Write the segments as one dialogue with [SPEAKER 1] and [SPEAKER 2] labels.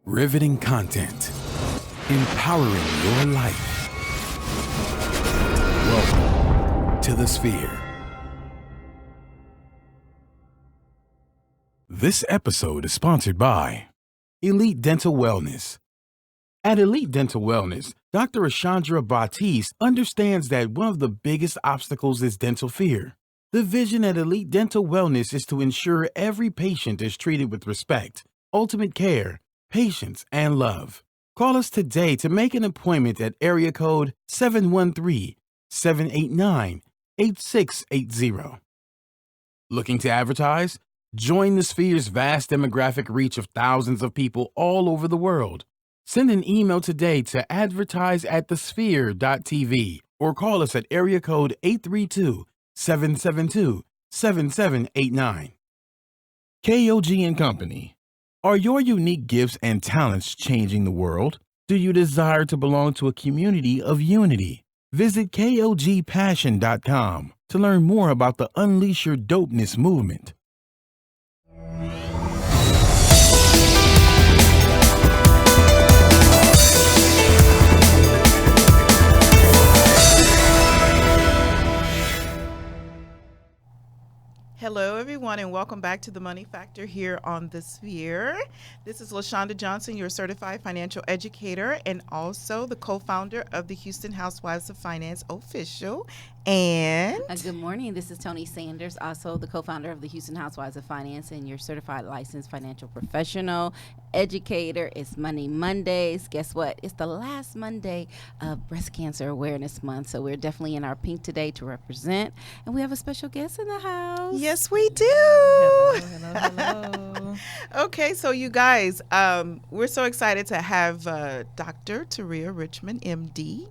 [SPEAKER 1] Riveting content. Empowering your life. Welcome to the Sphere. This episode is sponsored by Elite Dental Wellness. At Elite Dental Wellness, Dr. Ashandra Batiste understands that one of the biggest obstacles is dental fear. The vision at Elite Dental Wellness is to ensure every patient is treated with respect, ultimate care, patience, and love. Call us today to make an appointment at area code 713-789-8680. Looking to advertise? Join the Sphere's vast demographic reach of thousands of people all over the world. Send an email today to advertise@thesphere.tv or call us at area code 832-772-7789. KOG and Company. Are your unique gifts and talents changing the world? Do you desire to belong to a community of unity? Visit KOGpassion.com to learn more about the Unleash Your Dopeness movement.
[SPEAKER 2] Hello, everyone, and welcome back to the Money Factor here on The Sphere. This is LaShonda Johnson, your certified financial educator and also the co-founder of the Houston Housewives of Finance official. And
[SPEAKER 3] good morning. This is Tony Sanders, also the co-founder of the Houston Housewives of Finance and your certified licensed financial professional educator. It's Money Mondays. Guess what? It's the last Monday of Breast Cancer Awareness Month, so we're definitely in our pink today to represent. And we have a special guest in the house.
[SPEAKER 2] Yes, we do.
[SPEAKER 4] Hello.
[SPEAKER 2] Okay, so you guys, we're so excited to have Dr. Teriya Richmond, MD,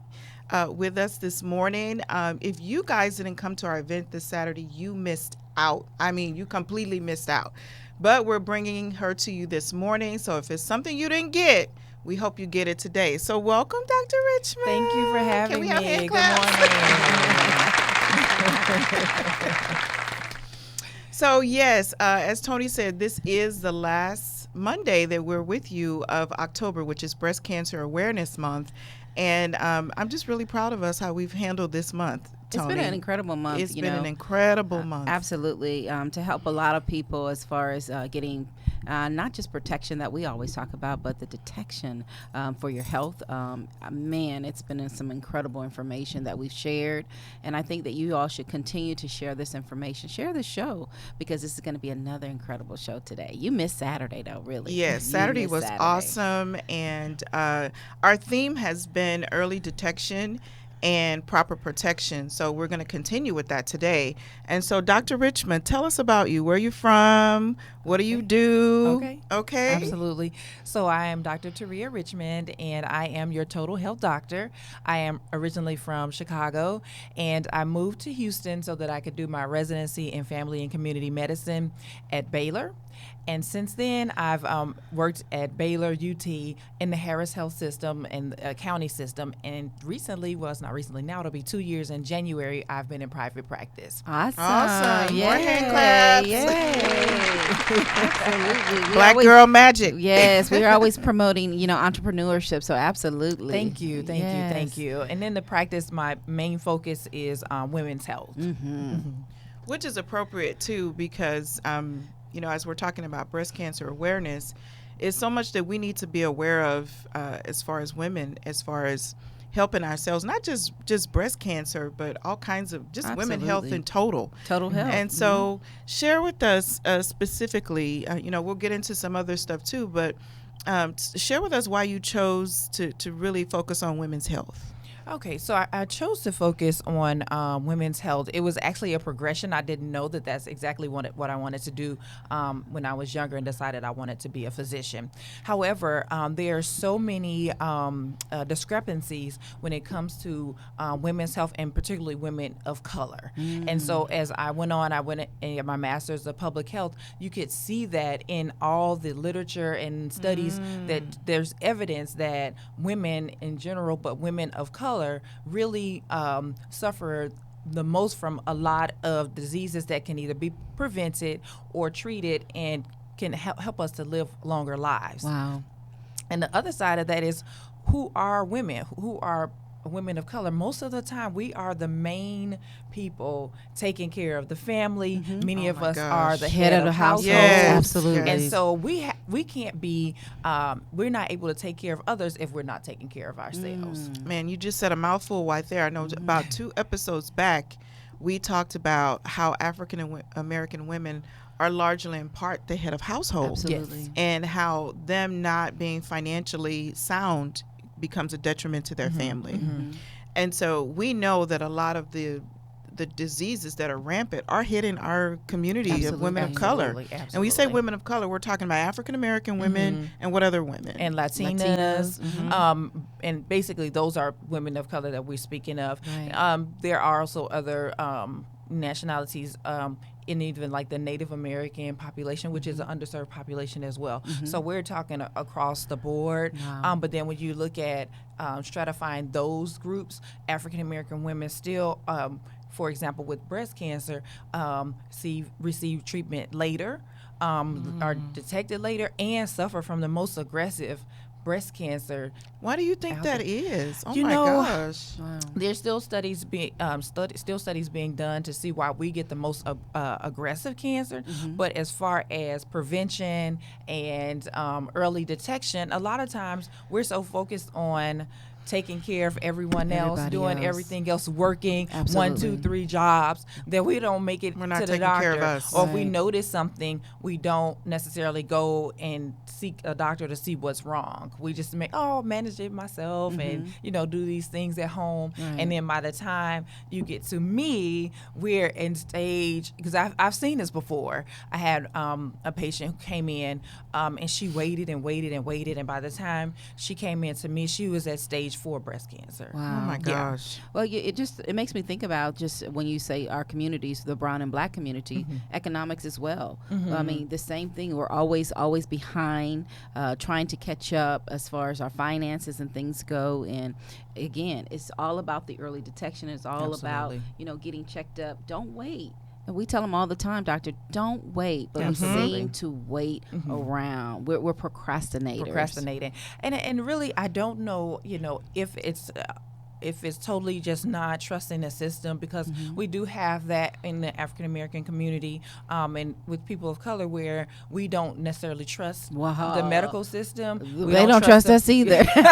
[SPEAKER 2] with us this morning. If you guys didn't come to our event this Saturday, you missed out. I mean, you completely missed out. But we're bringing her to you this morning. So if it's something you didn't get, we hope you get it today. So welcome, Dr. Richmond.
[SPEAKER 4] Thank you for having
[SPEAKER 2] me.
[SPEAKER 4] Good morning.
[SPEAKER 2] So yes, as Tony said, this is the last Monday that we're with you of October, which is Breast Cancer Awareness Month. And I'm just really proud of us how we've handled this month, Tony.
[SPEAKER 3] It's been an incredible month.
[SPEAKER 2] It's been an incredible month.
[SPEAKER 3] Absolutely. To help a lot of people as far as getting not just protection that we always talk about, but the detection for your health. Man, it's been some incredible information that we've shared. And I think that you all should continue to share this information. Share the show, because this is going to be another incredible show today. You missed Saturday, though, really.
[SPEAKER 2] Yes, Saturday was awesome. And our theme has been early detection and proper protection. So we're going to continue with that today. And so, Dr. Richmond, tell us about you. Where are you from? What do you do? Okay.
[SPEAKER 4] Absolutely. So I am Dr. Teriya Richmond, and I am your total health doctor. I am originally from Chicago, and I moved to Houston so that I could do my residency in family and community medicine at Baylor. And since then, I've worked at Baylor, UT, in the Harris Health System and county system. And recently, well, it's not recently, now it'll be 2 years in January, I've been in private practice.
[SPEAKER 2] Awesome.
[SPEAKER 3] Yay.
[SPEAKER 2] More hand claps.
[SPEAKER 3] Yay. Absolutely.
[SPEAKER 2] Black girl magic.
[SPEAKER 3] Yes, we're always promoting, entrepreneurship. So absolutely.
[SPEAKER 4] Thank you. And in the practice, my main focus is women's health.
[SPEAKER 3] Mm-hmm.
[SPEAKER 2] Which is appropriate, too, because as we're talking about breast cancer awareness, is so much that we need to be aware of as far as women, as far as helping ourselves, not just breast cancer, but all kinds of just women health in total.
[SPEAKER 3] Total health.
[SPEAKER 2] And so share with us specifically, we'll get into some other stuff too, but share with us why you chose to really focus on women's health.
[SPEAKER 4] Okay, so I chose to focus on women's health. It was actually a progression. I didn't know that that's exactly what I wanted to do when I was younger and decided I wanted to be a physician. However, there are so many discrepancies when it comes to women's health, and particularly women of color. And so as I went in my master's of public health, you could see that in all the literature and studies that there's evidence that women in general, but women of color, really suffer the most from a lot of diseases that can either be prevented or treated and can help us to live longer lives.
[SPEAKER 3] Wow.
[SPEAKER 4] And the other side of that is, who are women? Who are women of color? Most of the time, we are the main people taking care of the family. Many
[SPEAKER 2] Oh
[SPEAKER 4] of
[SPEAKER 2] my
[SPEAKER 4] us are
[SPEAKER 2] gosh.
[SPEAKER 4] the head of the household.
[SPEAKER 2] Yes.
[SPEAKER 3] Absolutely.
[SPEAKER 4] And so we can't be, we're not able to take care of others if we're not taking care of ourselves.
[SPEAKER 2] Man, you just said a mouthful right there. I know about 2 episodes back, we talked about how African American women are largely in part the head of household.
[SPEAKER 3] Absolutely.
[SPEAKER 2] And how them not being financially sound becomes a detriment to their family. And so we know that a lot of the diseases that are rampant are hitting our community of women of color.
[SPEAKER 4] Absolutely,
[SPEAKER 2] And we say
[SPEAKER 4] absolutely.
[SPEAKER 2] women of color, we're talking about African American women and what other women?
[SPEAKER 4] And Latinas, and basically those are women of color that we're speaking of.
[SPEAKER 3] Right.
[SPEAKER 4] There are also other nationalities, and even like the Native American population, which is an underserved population as well. So we're talking across the board.
[SPEAKER 3] Wow.
[SPEAKER 4] But then when you look at stratifying those groups, African American women still, for example, with breast cancer, receive treatment later, are detected later, and suffer from the most aggressive breast cancer.
[SPEAKER 2] Why do you think that is? Oh
[SPEAKER 4] You
[SPEAKER 2] my
[SPEAKER 4] know,
[SPEAKER 2] gosh.
[SPEAKER 3] Wow.
[SPEAKER 4] There's still studies being done to see why we get the most aggressive cancer. But as far as prevention and early detection, a lot of times we're so focused on taking care of everyone else,
[SPEAKER 3] Everybody
[SPEAKER 4] doing
[SPEAKER 3] else.
[SPEAKER 4] everything else, working 1,
[SPEAKER 3] Absolutely.
[SPEAKER 4] 2, 3 jobs, that we don't make it
[SPEAKER 2] We're not
[SPEAKER 4] to the
[SPEAKER 2] taking care
[SPEAKER 4] doctor.
[SPEAKER 2] of us.
[SPEAKER 4] Or if we
[SPEAKER 3] Right.
[SPEAKER 4] notice something, we don't necessarily go and seek a doctor to see what's wrong. We just manage it myself and do these things at home.
[SPEAKER 3] Right.
[SPEAKER 4] And then by the time you get to me, we're in stage, because I've seen this before. I had a patient who came in and she waited and waited and waited, and by the time she came in to me, she was at stage 4 breast cancer.
[SPEAKER 3] Wow.
[SPEAKER 2] Oh my gosh.
[SPEAKER 3] Well, it makes me think about, just when you say our communities, the brown and black community, economics as well. I mean, the same thing. We're always behind, trying to catch up as far as our finances and things go. And again, it's all about the early detection. It's all about getting checked up. Don't wait. And we tell them all the time, doctor, don't wait. But we seem to wait around. We're procrastinators.
[SPEAKER 4] And really, I don't know, if it's totally just not trusting the system, because we do have that in the African American community, and with people of color, where we don't necessarily trust the medical system.
[SPEAKER 3] They don't trust us either.
[SPEAKER 2] They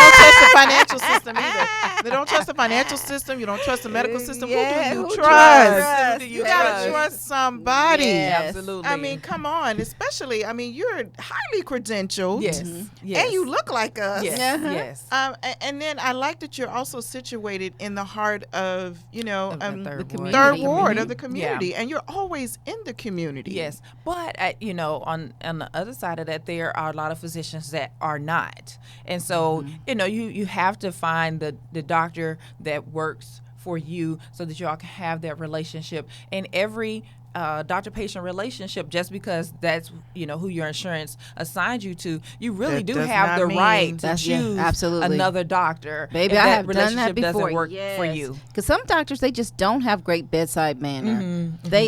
[SPEAKER 2] don't trust the financial system either. They don't trust the financial system. You don't trust the medical system.
[SPEAKER 3] Yeah,
[SPEAKER 2] Who do you
[SPEAKER 3] who
[SPEAKER 2] trust?
[SPEAKER 4] Who do
[SPEAKER 2] You
[SPEAKER 4] you
[SPEAKER 2] gotta
[SPEAKER 4] trust?
[SPEAKER 2] trust somebody.
[SPEAKER 3] Yes.
[SPEAKER 4] Absolutely.
[SPEAKER 2] I mean, come on. Especially, you're highly credentialed.
[SPEAKER 4] yes,
[SPEAKER 2] And you look like us.
[SPEAKER 4] yes,
[SPEAKER 3] Uh-huh.
[SPEAKER 4] yes.
[SPEAKER 2] And then I like that you're also situated in the heart of,
[SPEAKER 4] the third ward.
[SPEAKER 2] third
[SPEAKER 3] community.
[SPEAKER 2] ward of the community. And you're always in the community.
[SPEAKER 4] Yes, but on the other side of that, there are a lot of physicians that are not, and so you have to find the doctor that works for you, so that you all can have that relationship. And every doctor-patient relationship, just because that's who your insurance assigned you to, you really
[SPEAKER 2] That
[SPEAKER 4] do
[SPEAKER 2] does
[SPEAKER 4] have
[SPEAKER 2] not
[SPEAKER 4] the
[SPEAKER 2] mean-
[SPEAKER 4] right to
[SPEAKER 3] That's- yeah,
[SPEAKER 4] choose
[SPEAKER 3] absolutely.
[SPEAKER 4] another doctor.
[SPEAKER 3] Baby,
[SPEAKER 4] if
[SPEAKER 3] I
[SPEAKER 4] that
[SPEAKER 3] have done that
[SPEAKER 4] relationship
[SPEAKER 3] before.
[SPEAKER 4] doesn't work for you.
[SPEAKER 3] Because some doctors, they just don't have great bedside manner.
[SPEAKER 2] I know.
[SPEAKER 3] They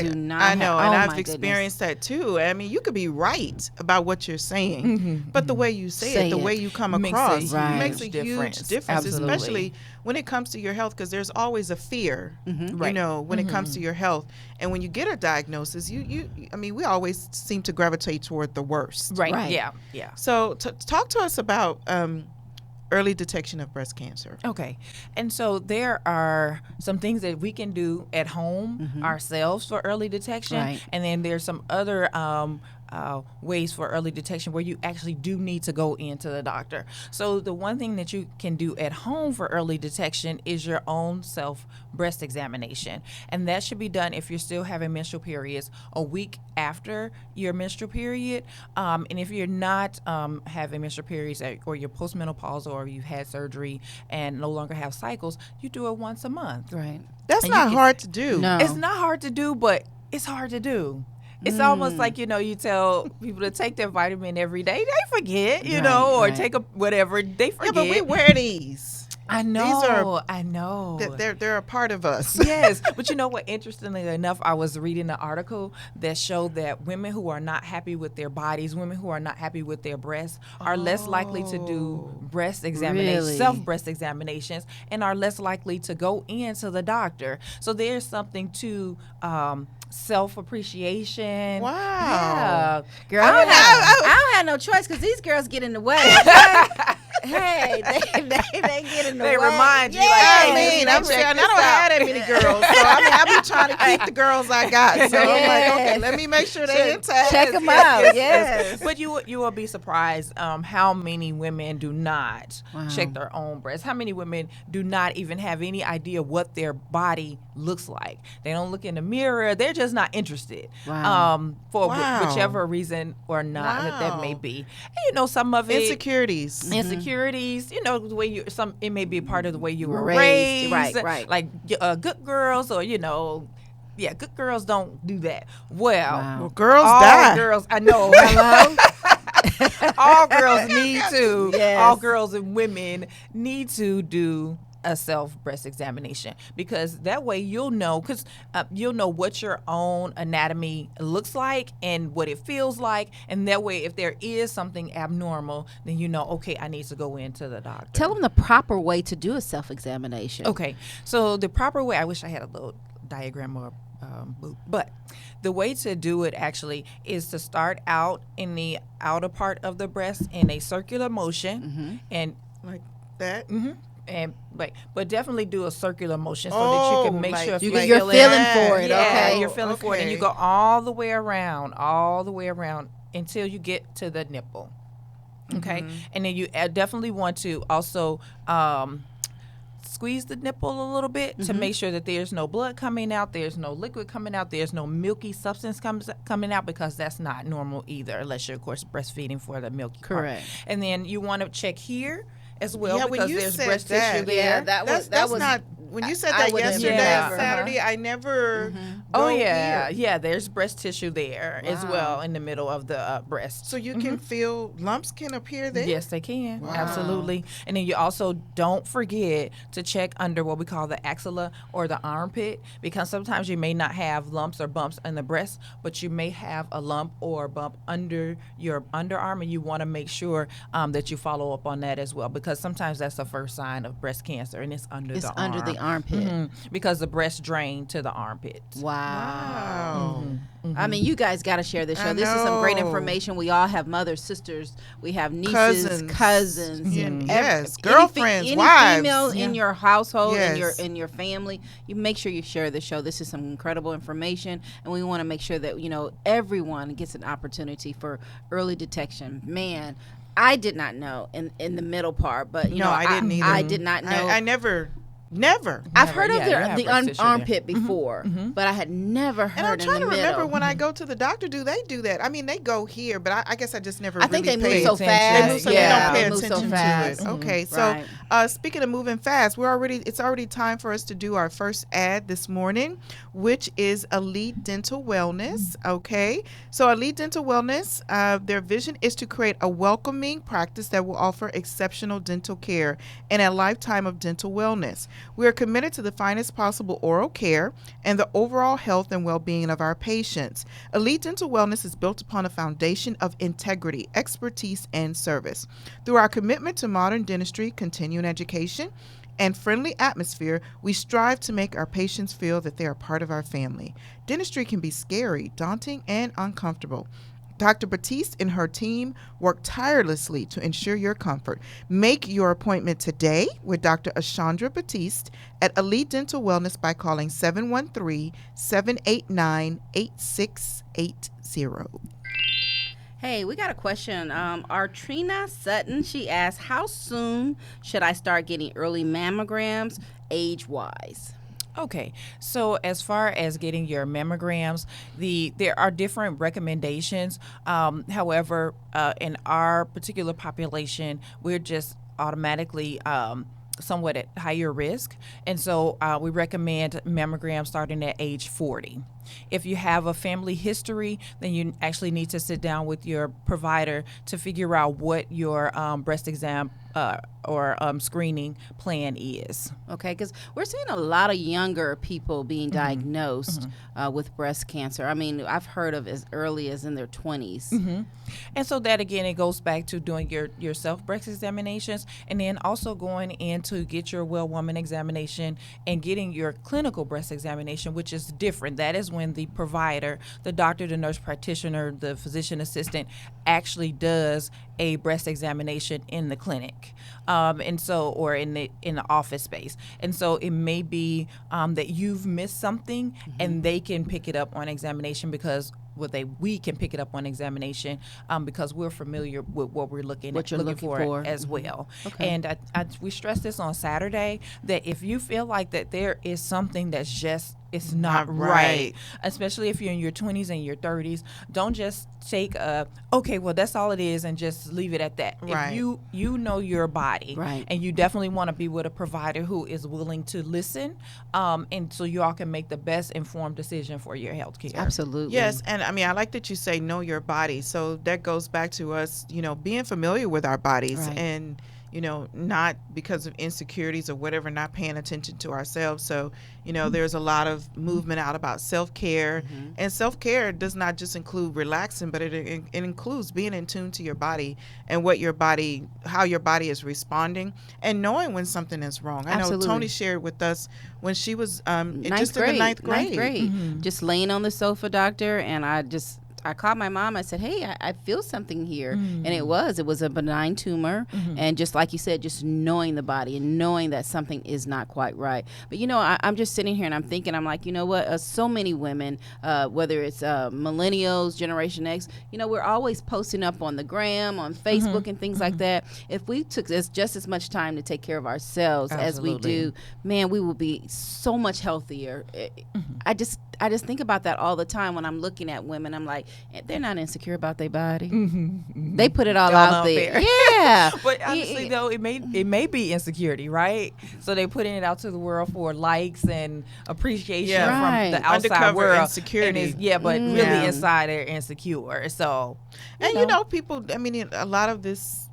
[SPEAKER 3] do not.
[SPEAKER 2] I know,
[SPEAKER 3] have,
[SPEAKER 2] and
[SPEAKER 3] oh
[SPEAKER 2] I've
[SPEAKER 3] my goodness.
[SPEAKER 2] experienced that too. You could be right about what you're saying, but the way you say
[SPEAKER 3] Say
[SPEAKER 2] it, the
[SPEAKER 3] it
[SPEAKER 2] way you come
[SPEAKER 4] Makes a
[SPEAKER 2] across,
[SPEAKER 4] huge
[SPEAKER 2] makes a
[SPEAKER 4] difference.
[SPEAKER 2] huge difference,
[SPEAKER 4] Absolutely.
[SPEAKER 2] especially when it comes to your health, because there's always a fear,
[SPEAKER 4] Right.
[SPEAKER 2] when it comes to your health. And when you get a diagnosis, we always seem to gravitate toward the worst.
[SPEAKER 4] Right.
[SPEAKER 3] Right.
[SPEAKER 4] Yeah.
[SPEAKER 2] So talk to us about early detection of breast cancer.
[SPEAKER 4] Okay. And so there are some things that we can do at home ourselves for early detection.
[SPEAKER 3] Right.
[SPEAKER 4] And then there's some other ways for early detection where you actually do need to go into the doctor. So the one thing that you can do at home for early detection is your own self breast examination. And that should be done if you're still having menstrual periods a week after your menstrual period. And if you're not having menstrual periods, or you're postmenopausal, or you've had surgery and no longer have cycles, you do it once a month.
[SPEAKER 3] Right.
[SPEAKER 2] That's
[SPEAKER 4] And
[SPEAKER 2] not
[SPEAKER 4] you can-
[SPEAKER 2] hard to do.
[SPEAKER 3] No.
[SPEAKER 4] It's not hard to do, but it's hard to do. It's almost like, you tell people to take their vitamin every day. They forget, or
[SPEAKER 3] Right.
[SPEAKER 4] take a whatever. They
[SPEAKER 2] Yeah,
[SPEAKER 4] forget.
[SPEAKER 2] but we wear these.
[SPEAKER 4] I know.
[SPEAKER 2] These are
[SPEAKER 4] I know.
[SPEAKER 2] they're a part of us.
[SPEAKER 4] Yes, but you know what? Interestingly enough, I was reading an article that showed that women who are not happy with their bodies, women who are not happy with their breasts, are less likely to do breast examinations,
[SPEAKER 3] Really?
[SPEAKER 4] self-breast examinations, and are less likely to go into the doctor. So there's something to self-appreciation.
[SPEAKER 2] Wow.
[SPEAKER 4] Yeah.
[SPEAKER 3] Girl, I don't have no choice because these girls get in the way. Hey, they get in the way.
[SPEAKER 4] They remind you, like,
[SPEAKER 2] I
[SPEAKER 4] hey,
[SPEAKER 2] mean,
[SPEAKER 4] let's
[SPEAKER 2] I'm saying
[SPEAKER 4] check
[SPEAKER 2] I
[SPEAKER 4] this
[SPEAKER 2] don't have
[SPEAKER 4] out.
[SPEAKER 2] that many girls, so I mean, I be trying to keep the girls I got. So I'm like, okay, let me make sure they're intact.
[SPEAKER 3] Check them out. Yes.
[SPEAKER 4] But you will be surprised how many women do not check their own breasts. How many women do not even have any idea what their body looks like. They don't look in the mirror. They're just not interested.
[SPEAKER 3] Wow.
[SPEAKER 4] For
[SPEAKER 2] Wow.
[SPEAKER 4] whichever reason or not that may
[SPEAKER 2] Wow.
[SPEAKER 4] be. And you know, some of it
[SPEAKER 2] Insecurities.
[SPEAKER 4] insecurities, you know, the way it may be a part of the way you were
[SPEAKER 3] Raised.
[SPEAKER 4] raised.
[SPEAKER 3] Right.
[SPEAKER 4] Like good girls, or you know, yeah, good girls don't do that. Well,
[SPEAKER 3] Wow.
[SPEAKER 2] Well, girls
[SPEAKER 4] all
[SPEAKER 2] die.
[SPEAKER 4] girls, I know. All girls need to.
[SPEAKER 3] Yes.
[SPEAKER 4] All girls and women need to do a self breast examination, because that way you'll know what your own anatomy looks like and what it feels like, and that way if there is something abnormal, then you know, okay, I need to go into the doctor.
[SPEAKER 3] Tell them the proper way to do a self-examination.
[SPEAKER 4] Okay, so the proper way, I wish I had a little diagram or but the way to do it actually is to start out in the outer part of the breast in a circular motion, and
[SPEAKER 2] Like that.
[SPEAKER 4] and but definitely do a circular motion so that you can make
[SPEAKER 2] like
[SPEAKER 4] sure if
[SPEAKER 2] you're
[SPEAKER 4] you're
[SPEAKER 3] feeling for it,
[SPEAKER 4] Yeah,
[SPEAKER 3] okay.
[SPEAKER 4] you're feeling for it, and you
[SPEAKER 2] Okay.
[SPEAKER 4] go all the way around until you get to the nipple. Okay, and then you definitely want to also squeeze the nipple a little bit to make sure that there's no blood coming out, there's no liquid coming out, there's no milky substance coming out, because that's not normal either, unless you're, of course, breastfeeding for the milky part.
[SPEAKER 3] Correct.
[SPEAKER 4] And then you want to check here as well,
[SPEAKER 2] Yeah, when
[SPEAKER 4] because
[SPEAKER 2] you
[SPEAKER 4] there's
[SPEAKER 2] said
[SPEAKER 4] breast
[SPEAKER 2] that-
[SPEAKER 4] tissue
[SPEAKER 3] Yeah,
[SPEAKER 4] there.
[SPEAKER 2] That's not. When you said
[SPEAKER 3] I
[SPEAKER 2] that
[SPEAKER 3] would've
[SPEAKER 2] yesterday,
[SPEAKER 4] never.
[SPEAKER 2] Saturday, I never.
[SPEAKER 4] Oh
[SPEAKER 2] go
[SPEAKER 4] yeah,
[SPEAKER 2] here.
[SPEAKER 4] yeah. There's breast tissue there as
[SPEAKER 3] Wow.
[SPEAKER 4] well in the middle of the breast.
[SPEAKER 2] So you can feel lumps can appear there.
[SPEAKER 4] Yes, they can.
[SPEAKER 2] Wow.
[SPEAKER 4] Absolutely. And then you also don't forget to check under what we call the axilla or the armpit, because sometimes you may not have lumps or bumps in the breast, but you may have a lump or bump under your underarm, and you want to make sure that you follow up on that as well, because sometimes that's the first sign of breast cancer, and it's under the arm.
[SPEAKER 3] under the armpit.
[SPEAKER 4] Because the breast drain to the armpit.
[SPEAKER 3] Wow.
[SPEAKER 2] Wow.
[SPEAKER 3] I mean, you guys got to share this show.
[SPEAKER 2] I
[SPEAKER 3] This is some great
[SPEAKER 2] know.
[SPEAKER 3] information. We all have mothers, sisters. We have nieces, cousins,
[SPEAKER 2] Yeah,
[SPEAKER 3] and
[SPEAKER 2] yes,
[SPEAKER 3] any
[SPEAKER 2] girlfriends,
[SPEAKER 3] any
[SPEAKER 2] wives.
[SPEAKER 3] female in your household,
[SPEAKER 2] Yes.
[SPEAKER 3] in your family. You make sure you share the show. This is some incredible information, and we want to make sure that everyone gets an opportunity for early detection. Man, I did not know in the middle part, but
[SPEAKER 2] No, I didn't either.
[SPEAKER 3] I did not know.
[SPEAKER 2] I never.
[SPEAKER 3] I've heard of
[SPEAKER 4] Yeah, you have
[SPEAKER 3] the
[SPEAKER 4] breast tissue
[SPEAKER 3] armpit before, but I had never heard
[SPEAKER 2] And I'm
[SPEAKER 3] in
[SPEAKER 2] trying
[SPEAKER 3] the
[SPEAKER 2] to
[SPEAKER 3] middle.
[SPEAKER 2] remember when I go to the doctor, do they do that? I mean, they go here, but I guess I just never.
[SPEAKER 3] I think
[SPEAKER 2] really
[SPEAKER 3] they move
[SPEAKER 2] paid
[SPEAKER 3] so
[SPEAKER 2] attention.
[SPEAKER 3] fast.
[SPEAKER 2] They move so
[SPEAKER 3] Yeah,
[SPEAKER 2] you don't pay
[SPEAKER 3] they move so
[SPEAKER 2] attention
[SPEAKER 3] fast.
[SPEAKER 2] to it. Okay, so
[SPEAKER 3] Right.
[SPEAKER 2] speaking of moving fast, it's already time for us to do our first ad this morning, which is Elite Dental Wellness. Okay, so Elite Dental Wellness, their vision is to create a welcoming practice that will offer exceptional dental care and a lifetime of dental wellness. We are committed to the finest possible oral care and the overall health and well-being of our patients. Elite Dental Wellness is built upon a foundation of integrity, expertise, and service. Through our commitment to modern dentistry, continuing education, and friendly atmosphere, we strive to make our patients feel that they are part of our family. Dentistry can be scary, daunting, and uncomfortable. Dr. Batiste and her team work tirelessly to ensure your comfort. Make your appointment today with Dr. Ashandra Batiste at Elite Dental Wellness by calling 713-789-8680.
[SPEAKER 3] Hey, we got a question. Artrina Sutton, she asked, how soon should I start getting early mammograms age-wise?
[SPEAKER 4] Okay, so as far as getting your mammograms, there are different recommendations. However, in our particular population, we're just automatically somewhat at higher risk, and so we recommend mammograms starting at age 40. If you have a family history, then you actually need to sit down with your provider to figure out what your breast exam or screening plan is.
[SPEAKER 3] Okay, because we're seeing a lot of younger people being diagnosed with breast cancer. I mean, I've heard of as early as in their 20s.
[SPEAKER 4] And so that, again, it goes back to doing your self-breast examinations, and then also going in to get your well woman examination and getting your clinical breast examination, which is different. That is when the provider, the doctor, the nurse practitioner, the physician assistant actually does a breast examination in the clinic, and so, or in the office space. And so it may be that you've missed something, and they can pick it up on examination because we can pick it up on examination because we're familiar with what we're looking for as well.
[SPEAKER 3] Okay.
[SPEAKER 4] And we stressed this on Saturday, that if you feel like that there is something that's just it's not right, especially if you're in your 20s and your 30s, don't just take okay, well, that's all it is, and just leave it at that.
[SPEAKER 2] Right.
[SPEAKER 4] If you know your body,
[SPEAKER 3] right,
[SPEAKER 4] and you definitely want to be with a provider who is willing to listen, and so you all can make the best informed decision for your health care.
[SPEAKER 3] Absolutely.
[SPEAKER 2] Yes, and I mean, I like that you say know your body. So that goes back to us, being familiar with our bodies,
[SPEAKER 3] Right.
[SPEAKER 2] and not because of insecurities or whatever, not paying attention to ourselves. So, there's a lot of movement out about self-care, and self-care does not just include relaxing, but it includes being in tune to your body and how your body is responding, and knowing when something is wrong. I know
[SPEAKER 3] Absolutely.
[SPEAKER 2] Tony shared with us when she was in the ninth grade.
[SPEAKER 3] Just laying on the sofa, doctor, and I called my mom. I said, hey, I feel something here. And it was a benign tumor. And just like you said, just knowing the body and knowing that something is not quite right. But, I'm just sitting here and I'm thinking, I'm like, you know what? So many women, whether it's millennials, Generation X, we're always posting up on the gram, on Facebook and things like that. If we took just as much time to take care of ourselves as we do, man, we will be so much healthier. I just think about that all the time when I'm looking at women. I'm like, they're not insecure about their body. They put it all out there. Yeah.
[SPEAKER 4] But honestly, though, it may be insecurity, right? So they're putting it out to the world for likes and appreciation from the outside
[SPEAKER 2] Undercover
[SPEAKER 4] world.
[SPEAKER 2] insecurity.
[SPEAKER 4] But really inside they're insecure. So,
[SPEAKER 2] people, I mean, a lot of this,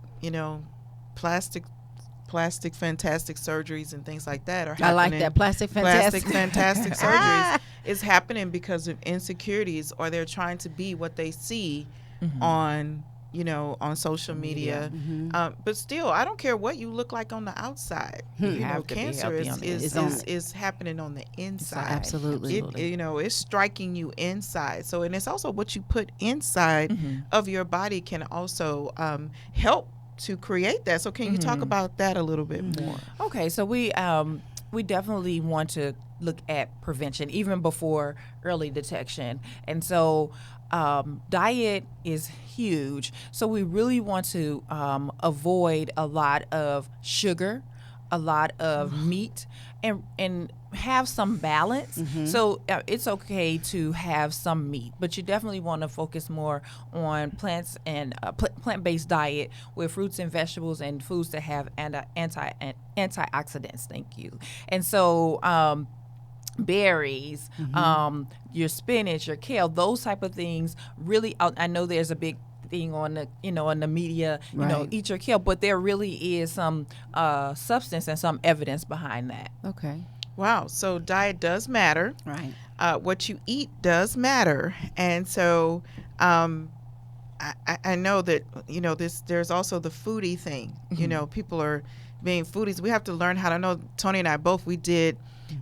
[SPEAKER 2] plastic fantastic surgeries and things like that are happening.
[SPEAKER 3] I like that. Plastic fantastic
[SPEAKER 2] surgeries is happening because of insecurities, or they're trying to be what they see on social media. But still, I don't care what you look like on the outside. Cancer is happening on the inside.
[SPEAKER 3] Absolutely.
[SPEAKER 2] It's striking you inside. So, and it's also what you put inside of your body can also help to create that. So can you talk about that a little bit more?
[SPEAKER 4] Okay, so we definitely want to look at prevention even before early detection. And so diet is huge. So we really want to avoid a lot of sugar, a lot of meat, and have some balance. So it's okay to have some meat, but you definitely want to focus more on plants and plant-based diet with fruits and vegetables and foods that have antioxidants. Thank you. And so berries, your spinach, your kale, those type of things. Really, I know there's a big thing on the on the media, eat your kale, but there really is some substance and some evidence behind that.
[SPEAKER 3] Okay.
[SPEAKER 2] Wow. So diet does matter.
[SPEAKER 3] Right.
[SPEAKER 2] What you eat does matter. And so I know that, there's also the foodie thing. People are being foodies. We have to learn how to know. Tony and I both, we did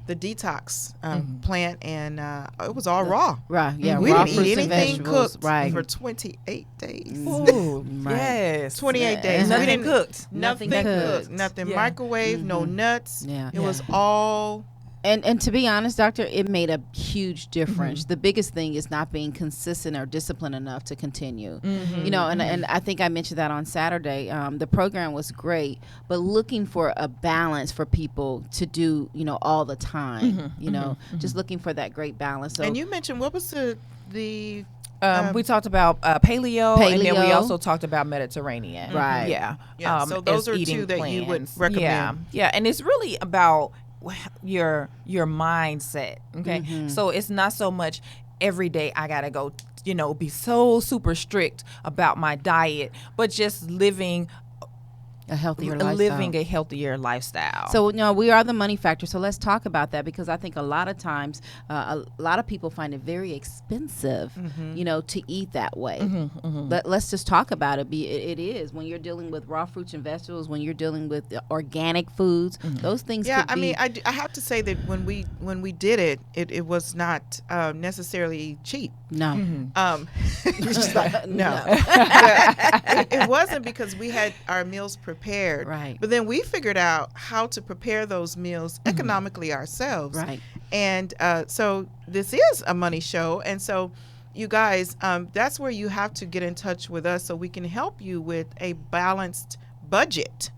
[SPEAKER 2] the detox plant, and it was all raw.
[SPEAKER 3] Right. Yeah.
[SPEAKER 2] We
[SPEAKER 3] raw
[SPEAKER 2] didn't
[SPEAKER 3] fruits
[SPEAKER 2] eat
[SPEAKER 3] and
[SPEAKER 2] anything
[SPEAKER 3] vegetables.
[SPEAKER 2] cooked
[SPEAKER 3] Right.
[SPEAKER 2] for 28 days.
[SPEAKER 4] Ooh,
[SPEAKER 3] Right.
[SPEAKER 4] yes.
[SPEAKER 2] 28 days.
[SPEAKER 4] Nothing
[SPEAKER 2] We didn't
[SPEAKER 4] cooked.
[SPEAKER 2] Nothing
[SPEAKER 3] Nothing
[SPEAKER 2] cooked.
[SPEAKER 3] cooked.
[SPEAKER 2] Nothing
[SPEAKER 4] Yeah.
[SPEAKER 2] microwave. No nuts.
[SPEAKER 3] Yeah.
[SPEAKER 2] It was all.
[SPEAKER 3] And to be honest, doctor, it made a huge difference. The biggest thing is not being consistent or disciplined enough to continue. And I think I mentioned that on Saturday. The program was great, but looking for a balance for people to do, all the time. Just looking for that great balance. So,
[SPEAKER 2] And you mentioned, what was the
[SPEAKER 4] we talked about paleo, and then we also talked about Mediterranean.
[SPEAKER 3] Right.
[SPEAKER 4] Yeah.
[SPEAKER 2] Yeah, so those
[SPEAKER 4] as
[SPEAKER 2] are
[SPEAKER 4] eating
[SPEAKER 2] two that you would
[SPEAKER 4] plans.
[SPEAKER 2] recommend.
[SPEAKER 4] Yeah, and it's really about your mindset. Okay, so it's not so much every day I gotta go, be so super strict about my diet, but just living
[SPEAKER 3] a healthier lifestyle.
[SPEAKER 4] Living a healthier lifestyle.
[SPEAKER 3] So, we are the money factor. So let's talk about that, because I think a lot of times, a lot of people find it very expensive, to eat that way. Let's just talk about it. It is when you're dealing with raw fruits and vegetables, when you're dealing with organic foods, those things.
[SPEAKER 2] Yeah,
[SPEAKER 3] could be.
[SPEAKER 2] I have to say that when we did it was not necessarily cheap.
[SPEAKER 3] No.
[SPEAKER 2] Just like, no. It wasn't, because we had our meals prepared.
[SPEAKER 3] Right.
[SPEAKER 2] But then we figured out how to prepare those meals economically ourselves.
[SPEAKER 3] Right.
[SPEAKER 2] And so this is a money show. And so you guys, that's where you have to get in touch with us so we can help you with a balanced budget.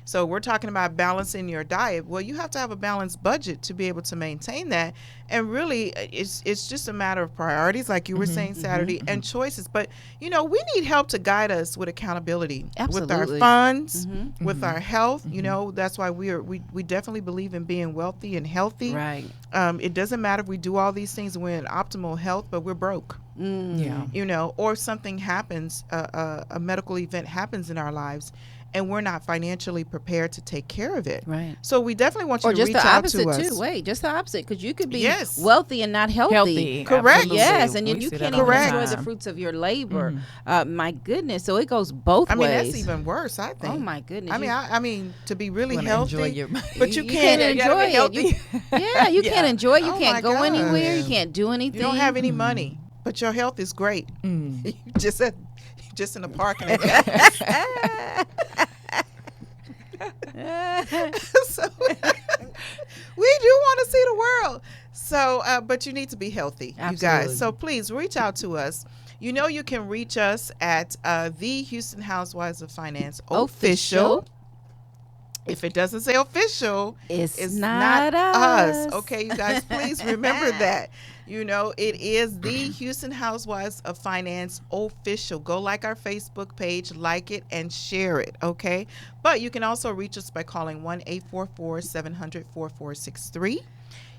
[SPEAKER 2] So we're talking about balancing your diet. Well, you have to have a balanced budget to be able to maintain that. And really, it's just a matter of priorities, like you were saying, Saturday, and choices. But, we need help to guide us with accountability, with our funds, with our health. That's why we definitely believe in being wealthy and healthy.
[SPEAKER 3] Right.
[SPEAKER 2] It doesn't matter if we do all these things and we're in optimal health, but we're broke.
[SPEAKER 4] Yeah.
[SPEAKER 2] Or something happens, a medical event happens in our lives, and we're not financially prepared to take care of it.
[SPEAKER 3] Right.
[SPEAKER 2] So we definitely want you
[SPEAKER 3] Or
[SPEAKER 2] to
[SPEAKER 3] just
[SPEAKER 2] reach
[SPEAKER 3] the
[SPEAKER 2] out to
[SPEAKER 3] opposite
[SPEAKER 2] us.
[SPEAKER 3] too. Wait, just the opposite, because you could be
[SPEAKER 2] Yes.
[SPEAKER 3] wealthy and not healthy.
[SPEAKER 2] Correct.
[SPEAKER 4] Absolutely.
[SPEAKER 3] Yes, and
[SPEAKER 4] We
[SPEAKER 3] you
[SPEAKER 4] see
[SPEAKER 3] can't
[SPEAKER 4] that all
[SPEAKER 3] even
[SPEAKER 4] the
[SPEAKER 3] enjoy the
[SPEAKER 4] time.
[SPEAKER 3] fruits of your labor. My goodness, so it goes both
[SPEAKER 2] I mean,
[SPEAKER 3] ways.
[SPEAKER 2] that's even worse, I think.
[SPEAKER 3] Oh my goodness.
[SPEAKER 2] I mean, to be really
[SPEAKER 4] Wanna
[SPEAKER 2] healthy,
[SPEAKER 4] enjoy your-
[SPEAKER 2] but you
[SPEAKER 3] you
[SPEAKER 2] can't.
[SPEAKER 3] can't
[SPEAKER 4] you gotta be
[SPEAKER 3] enjoy it.
[SPEAKER 4] healthy.
[SPEAKER 3] You can't enjoy it. You
[SPEAKER 2] Oh
[SPEAKER 3] can't
[SPEAKER 2] my
[SPEAKER 3] go
[SPEAKER 2] gosh.
[SPEAKER 3] anywhere. You can't do anything.
[SPEAKER 2] You don't have any money, but your health is great. You just in the parking lot. So we do want to see the world. So, but you need to be healthy, you
[SPEAKER 3] Absolutely.
[SPEAKER 2] guys. So please reach out to us. You can reach us at the Houston Housewives of Finance official. If it doesn't say official,
[SPEAKER 3] It's
[SPEAKER 2] not
[SPEAKER 3] not us.
[SPEAKER 2] Okay, you guys, please remember that. It is the Houston Housewives of Finance official. Go like our Facebook page, like it, and share it, okay? But you can also reach us by calling 1-844-700-4463.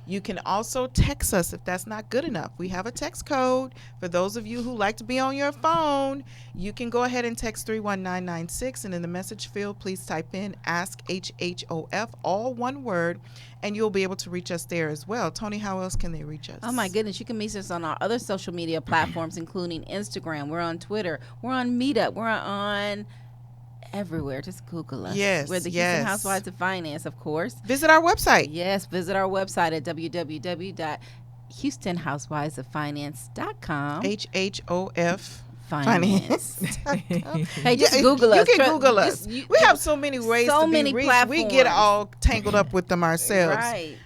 [SPEAKER 2] You can also text us if that's not good enough. We have a text code. For those of you who like to be on your phone, you can go ahead and text 31996, and in the message field, please type in Ask HHOF, all one word, and you'll be able to reach us there as well. Tony, how else can they reach us?
[SPEAKER 3] Oh my goodness, you can meet us on our other social media platforms, including Instagram. We're on Twitter. We're on Meetup. We're on everywhere. Just Google us.
[SPEAKER 2] Yes,
[SPEAKER 3] We're the
[SPEAKER 2] yes.
[SPEAKER 3] Houston Housewives of Finance, of course.
[SPEAKER 2] Visit our website.
[SPEAKER 3] Yes, visit our website at www.houstonhousewivesoffinance.com.
[SPEAKER 2] HHOF
[SPEAKER 3] Finance. Hey, just
[SPEAKER 2] Yeah,
[SPEAKER 3] Google us.
[SPEAKER 2] You can Google us.
[SPEAKER 3] Just-
[SPEAKER 2] We have so many ways
[SPEAKER 3] so
[SPEAKER 2] to be
[SPEAKER 3] many
[SPEAKER 2] reached.
[SPEAKER 3] platforms.
[SPEAKER 2] We get all tangled up with them ourselves.
[SPEAKER 3] Right.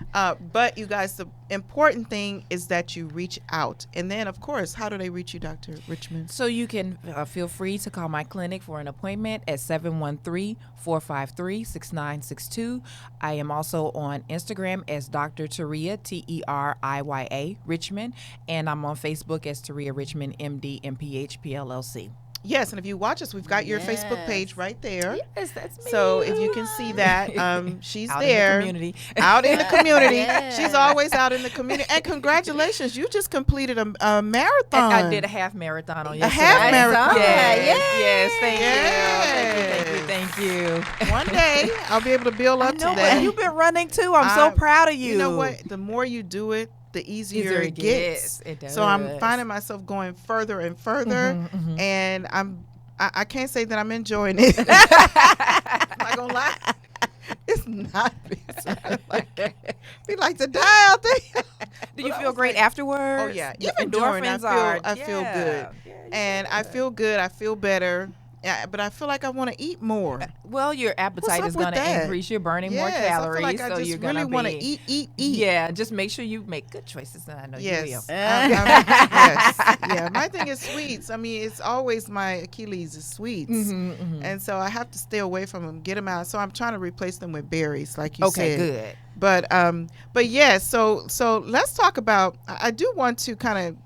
[SPEAKER 2] But you guys, the important thing is that you reach out. And then, of course, how do they reach you, Dr. Richmond?
[SPEAKER 4] So you can feel free to call my clinic for an appointment at 713-453-6962. I am also on Instagram as Dr. Teriya, Teriya Richmond, and I'm on Facebook as Teriya Richmond, MD, MPH, PLLC.
[SPEAKER 2] Yes, and if you watch us, we've got your Facebook page right there.
[SPEAKER 4] Yes, that's me.
[SPEAKER 2] So if you can see that, she's
[SPEAKER 4] Out
[SPEAKER 2] there.
[SPEAKER 4] in the community.
[SPEAKER 2] Out in the community.
[SPEAKER 3] Yeah.
[SPEAKER 2] She's always out in the community. And congratulations, you just completed a marathon.
[SPEAKER 4] And I did a half marathon on yesterday.
[SPEAKER 2] half marathon.
[SPEAKER 4] Yes, thank
[SPEAKER 2] Yes.
[SPEAKER 4] you. Thank you.
[SPEAKER 2] One day, I'll be able to build up to
[SPEAKER 4] No,
[SPEAKER 2] that.
[SPEAKER 4] but you've been running too. I'm so proud of you.
[SPEAKER 2] You know what? The more you do it, the easier it gets.
[SPEAKER 4] It does.
[SPEAKER 2] So I'm finding myself going further and further, and I can't say that I'm enjoying it. I'm not gonna lie. It's not. We like to die out there.
[SPEAKER 4] Do you feel great afterwards?
[SPEAKER 2] Oh yeah,
[SPEAKER 4] The
[SPEAKER 2] even during I
[SPEAKER 4] endorphins
[SPEAKER 2] feel good, and I feel good. I feel better. Yeah, but I feel like I want to eat more.
[SPEAKER 4] Well, your appetite
[SPEAKER 2] up
[SPEAKER 4] is
[SPEAKER 2] with
[SPEAKER 4] going to
[SPEAKER 2] that?
[SPEAKER 4] increase. You're burning more
[SPEAKER 2] Yes,
[SPEAKER 4] calories,
[SPEAKER 2] I feel like I
[SPEAKER 4] so
[SPEAKER 2] just
[SPEAKER 4] you're
[SPEAKER 2] really
[SPEAKER 4] going
[SPEAKER 2] want
[SPEAKER 4] to
[SPEAKER 2] to
[SPEAKER 4] be.
[SPEAKER 2] eat.
[SPEAKER 4] Yeah, just make sure you make good choices. And I know you will.
[SPEAKER 2] Yes. Yes. Yeah. My thing is sweets. I mean, it's always my Achilles is sweets, and so I have to stay away from them, get them out. So I'm trying to replace them with berries, like you said.
[SPEAKER 4] Good.
[SPEAKER 2] But yes. So let's talk about. I do want to kind of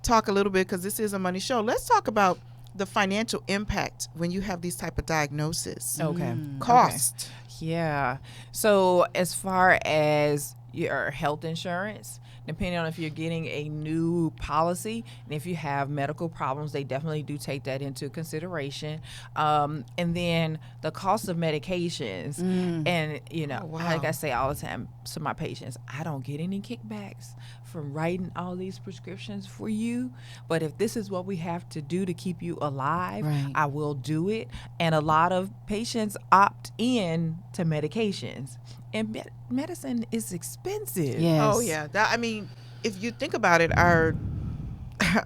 [SPEAKER 2] talk a little bit because this is a money show. Let's talk about the financial impact when you have these type of diagnoses.
[SPEAKER 4] Okay.
[SPEAKER 2] Cost.
[SPEAKER 4] Yeah. So as far as your health insurance, depending on if you're getting a new policy and if you have medical problems, they definitely do take that into consideration. And then the cost of medications. And,
[SPEAKER 2] Oh, wow.
[SPEAKER 4] like I say all the time to my patients, I don't get any kickbacks from writing all these prescriptions for you. But if this is what we have to do to keep you alive,
[SPEAKER 3] Right.
[SPEAKER 4] I will do it. And a lot of patients opt in to medications. And medicine is expensive.
[SPEAKER 3] Yes.
[SPEAKER 2] Oh yeah, I mean, if you think about it,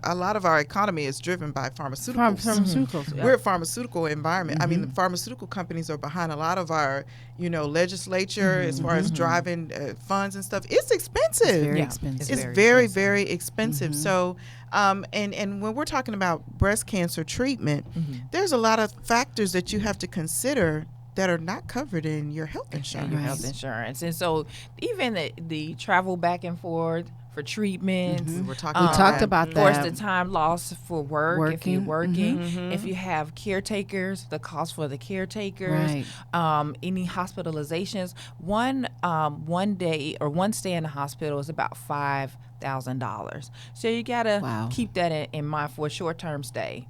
[SPEAKER 2] a lot of our economy is driven by pharmaceuticals.
[SPEAKER 3] Pharmaceuticals. Yeah.
[SPEAKER 2] We're a pharmaceutical environment. I mean, the pharmaceutical companies are behind a lot of our, legislature as far as driving funds and stuff. It's expensive.
[SPEAKER 3] It's very
[SPEAKER 4] Yeah.
[SPEAKER 3] expensive.
[SPEAKER 2] It's
[SPEAKER 4] very
[SPEAKER 2] very,
[SPEAKER 4] expensive.
[SPEAKER 2] very expensive. So, and when we're talking about breast cancer treatment, there's a lot of factors that you have to consider that are not covered in your health
[SPEAKER 4] And
[SPEAKER 2] insurance.
[SPEAKER 4] your
[SPEAKER 3] Right.
[SPEAKER 4] health insurance. And so even the travel back and forth for treatments.
[SPEAKER 2] We were talking
[SPEAKER 3] We
[SPEAKER 2] about
[SPEAKER 3] talked
[SPEAKER 2] that.
[SPEAKER 3] about
[SPEAKER 4] Of course,
[SPEAKER 3] that.
[SPEAKER 4] the time lost for work if you're
[SPEAKER 3] Working.
[SPEAKER 4] working. If you have caretakers, the cost for the caretakers.
[SPEAKER 3] Right.
[SPEAKER 4] Any hospitalizations. One day or one stay in the hospital is about $5,000. So you gotta
[SPEAKER 3] Wow.
[SPEAKER 4] keep that in mind for a short-term stay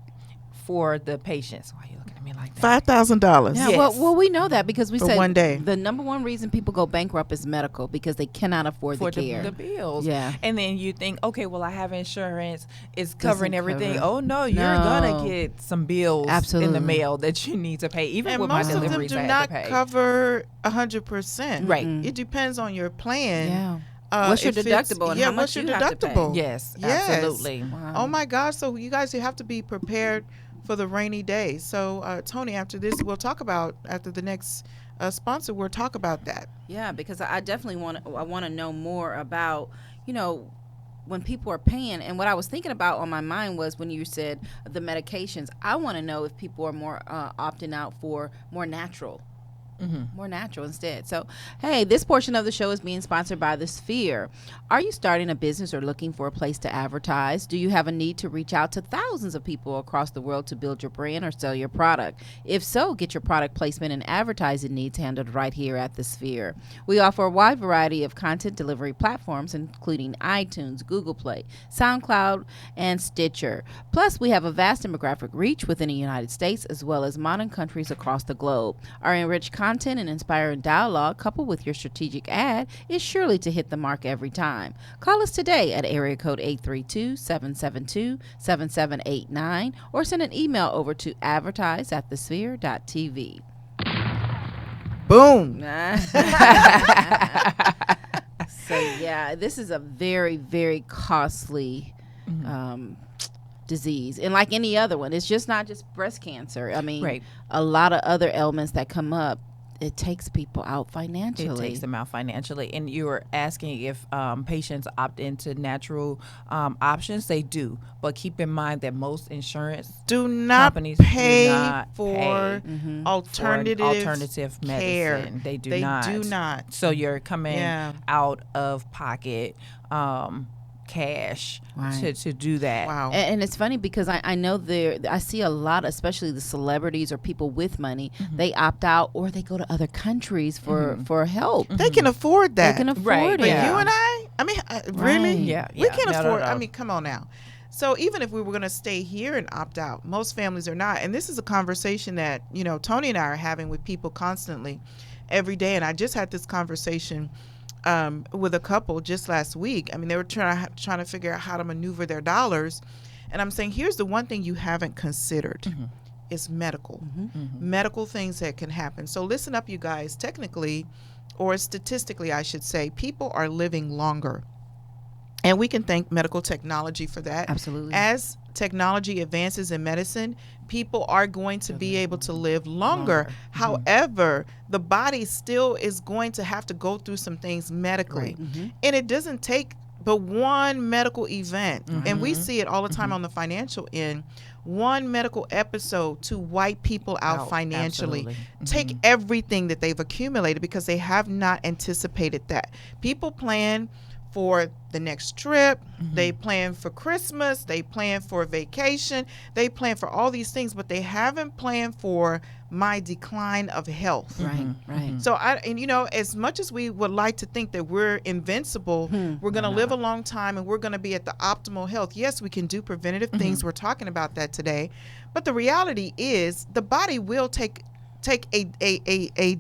[SPEAKER 4] for the patients. Why are you looking at me like that?
[SPEAKER 2] $5,000.
[SPEAKER 3] Yeah,
[SPEAKER 4] Yes.
[SPEAKER 3] well, we know that because we
[SPEAKER 2] For
[SPEAKER 3] said
[SPEAKER 2] one day.
[SPEAKER 3] the number one reason people go bankrupt is medical because they cannot afford
[SPEAKER 4] For
[SPEAKER 3] the care.
[SPEAKER 4] the bills.
[SPEAKER 3] Yeah.
[SPEAKER 4] And then you think, okay, well, I have insurance. It's covering
[SPEAKER 3] Doesn't
[SPEAKER 4] everything.
[SPEAKER 3] cover.
[SPEAKER 4] Oh, no, you're
[SPEAKER 3] No.
[SPEAKER 4] going to get some bills in
[SPEAKER 3] Absolutely.
[SPEAKER 4] the mail that you need to pay. Even
[SPEAKER 2] And
[SPEAKER 4] with my
[SPEAKER 2] most of them
[SPEAKER 4] deliveries,
[SPEAKER 2] do
[SPEAKER 4] I had
[SPEAKER 2] not
[SPEAKER 4] to pay.
[SPEAKER 2] cover 100%.
[SPEAKER 4] Right.
[SPEAKER 3] Mm-mm.
[SPEAKER 2] It depends on your plan.
[SPEAKER 3] Yeah. What's your
[SPEAKER 2] if it's-
[SPEAKER 3] deductible and
[SPEAKER 2] yeah,
[SPEAKER 3] how much
[SPEAKER 2] what's your
[SPEAKER 3] you have to pay?
[SPEAKER 2] deductible?
[SPEAKER 4] Yes,
[SPEAKER 2] Yes.
[SPEAKER 4] absolutely.
[SPEAKER 3] Wow.
[SPEAKER 2] Oh my gosh! So you guys, you have to be prepared for the rainy days. So Tony, after this, we'll talk about after the next sponsor. We'll talk about that.
[SPEAKER 3] Yeah, because I definitely want to know more about, when people are paying. And what I was thinking about on my mind was when you said the medications. I want to know if people are more opting out for more natural. More natural instead. So, hey, this portion of the show is being sponsored by The Sphere. Are you starting a business or looking for a place to advertise? Do you have a need to reach out to thousands of people across the world to build your brand or sell your product? If so, get your product placement and advertising needs handled right here at The Sphere. We offer a wide variety of content delivery platforms, including iTunes, Google Play, SoundCloud, and Stitcher. Plus, we have a vast demographic reach within the United States as well as modern countries across the globe. Our enriched content and inspiring dialogue, coupled with your strategic ad, is surely to hit the mark every time. Call us today at area code 832-772-7789 or send an email over to advertise@thesphere.tv.
[SPEAKER 2] Boom.
[SPEAKER 3] So yeah, this is a very, very costly disease, and like any other one, it's just not just breast cancer. I mean,
[SPEAKER 4] Right.
[SPEAKER 3] a lot of other ailments that come up, it takes people out
[SPEAKER 4] It
[SPEAKER 3] financially.
[SPEAKER 4] takes them out financially. And you were asking if patients opt into natural options. They do. But keep in mind that most insurance
[SPEAKER 2] Do not
[SPEAKER 4] companies
[SPEAKER 2] pay
[SPEAKER 4] do not
[SPEAKER 2] for
[SPEAKER 4] pay
[SPEAKER 2] alternative
[SPEAKER 4] alternative
[SPEAKER 2] care.
[SPEAKER 4] medicine. They do
[SPEAKER 2] They
[SPEAKER 4] not.
[SPEAKER 2] do not.
[SPEAKER 4] So you're coming
[SPEAKER 2] Yeah.
[SPEAKER 4] out of pocket cash
[SPEAKER 3] Right.
[SPEAKER 4] to do that.
[SPEAKER 2] Wow.
[SPEAKER 3] And it's funny because I know I see a lot, especially the celebrities or people with money, they opt out or they go to other countries for help.
[SPEAKER 2] They can afford
[SPEAKER 3] They
[SPEAKER 2] that.
[SPEAKER 3] can afford
[SPEAKER 4] Right,
[SPEAKER 3] it.
[SPEAKER 2] But
[SPEAKER 4] yeah.
[SPEAKER 2] you and I mean, really?
[SPEAKER 3] Right.
[SPEAKER 4] Yeah,
[SPEAKER 2] We
[SPEAKER 4] yeah.
[SPEAKER 2] can't
[SPEAKER 4] No, no,
[SPEAKER 2] afford.
[SPEAKER 4] no.
[SPEAKER 2] I mean, come on now. So even if we were going to stay here and opt out, most families are not. And this is a conversation that, Tony and I are having with people constantly every day. And I just had this conversation with a couple just last week. I mean, they were trying to figure out how to maneuver their dollars. And I'm saying, here's the one thing you haven't considered. Is medical. Medical things that can happen. So listen up, you guys. Technically, or statistically, I should say, people are living longer. And we can thank medical technology for that.
[SPEAKER 3] Absolutely.
[SPEAKER 2] As technology advances in medicine, people are going to be able to live longer. However, the body still is going to have to go through some things medically. And it doesn't take but one medical event. And we see it all the time on the financial end. One medical episode to wipe people out financially.
[SPEAKER 4] Absolutely.
[SPEAKER 2] Take everything that they've accumulated because they have not anticipated that. People plan for the next trip. They plan for Christmas. They plan for vacation. They plan for all these things, but they haven't planned for my decline of health.
[SPEAKER 3] Right.
[SPEAKER 2] So as much as we would like to think that we're invincible, we're going to live a long time and we're going to be at the optimal health. Yes, we can do preventative things. We're talking about that today. But the reality is the body will take a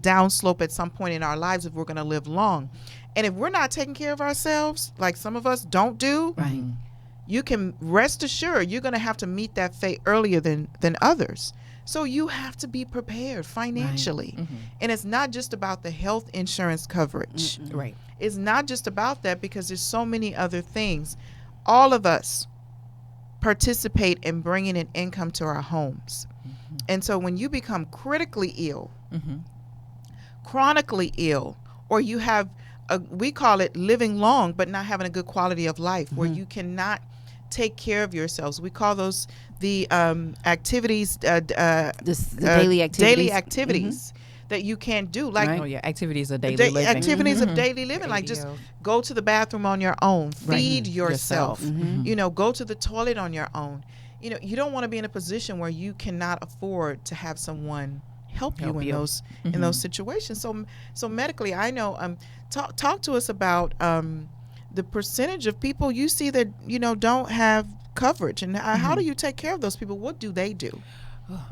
[SPEAKER 2] downslope at some point in our lives if we're going to live long. And if we're not taking care of ourselves, like some of us don't do, you can rest assured you're going to have to meet that fate earlier than others. So you have to be prepared financially. And it's not just about the health insurance coverage.
[SPEAKER 4] Right.
[SPEAKER 2] It's not just about that, because there's so many other things. All of us participate in bringing an income to our homes. And so when you become critically ill, chronically ill, or you have we call it living long but not having a good quality of life, where you cannot take care of yourselves. We call those the activities,
[SPEAKER 3] daily activities.
[SPEAKER 2] Daily activities that you can't do, like
[SPEAKER 4] activities of daily living.
[SPEAKER 2] Activities of daily living, like just go to the bathroom on your own, feed yourself, go to the toilet on your own. You don't want to be in a position where you cannot afford to have someone help you in those situations. So medically, I know. Talk to us about the percentage of people you see that don't have coverage, and how do you take care of those people? What do they do?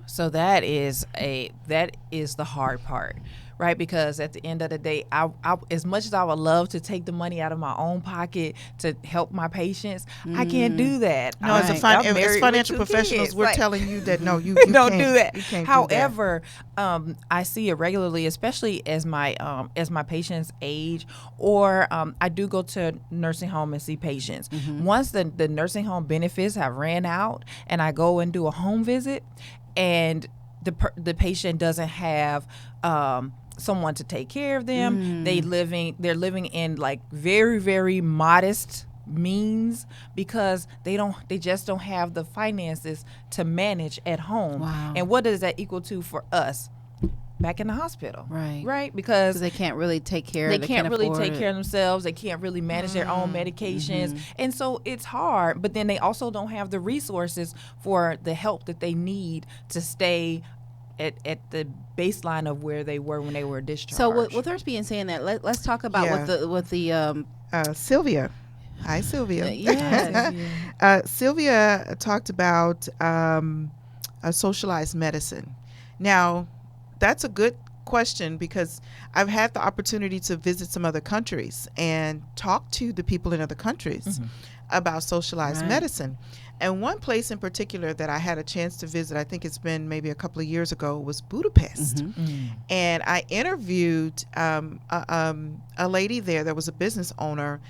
[SPEAKER 4] So that is the hard part, right? Because at the end of the day, I as much as I would love to take the money out of my own pocket to help my patients, I can't do that.
[SPEAKER 2] No, as financial professionals, we're telling you that no, you
[SPEAKER 4] don't
[SPEAKER 2] can't,
[SPEAKER 4] do that.
[SPEAKER 2] You can't
[SPEAKER 4] However, I see it regularly, especially as my patients age, or I do go to nursing home and see patients. Once the nursing home benefits have ran out, and I go and do a home visit, and the patient doesn't have someone to take care of them. They're living in like very, very modest means, because they just don't have the finances to manage at home. And what does that equal to for us? Back in the hospital, right? Because
[SPEAKER 3] they can't really take care.
[SPEAKER 4] They can't really take care of themselves. They can't really manage their own medications, and so it's hard. But then they also don't have the resources for the help that they need to stay at the baseline of where they were when they were discharged.
[SPEAKER 3] So with her being saying that, let's talk about what the
[SPEAKER 2] Sylvia. Hi, Sylvia.
[SPEAKER 3] Yes.
[SPEAKER 2] Sylvia talked about socialized medicine. Now, that's a good question, because I've had the opportunity to visit some other countries and talk to the people in other countries about socialized medicine. And one place in particular that I had a chance to visit, I think it's been maybe a couple of years ago, was Budapest. And I interviewed a lady there that was a business owner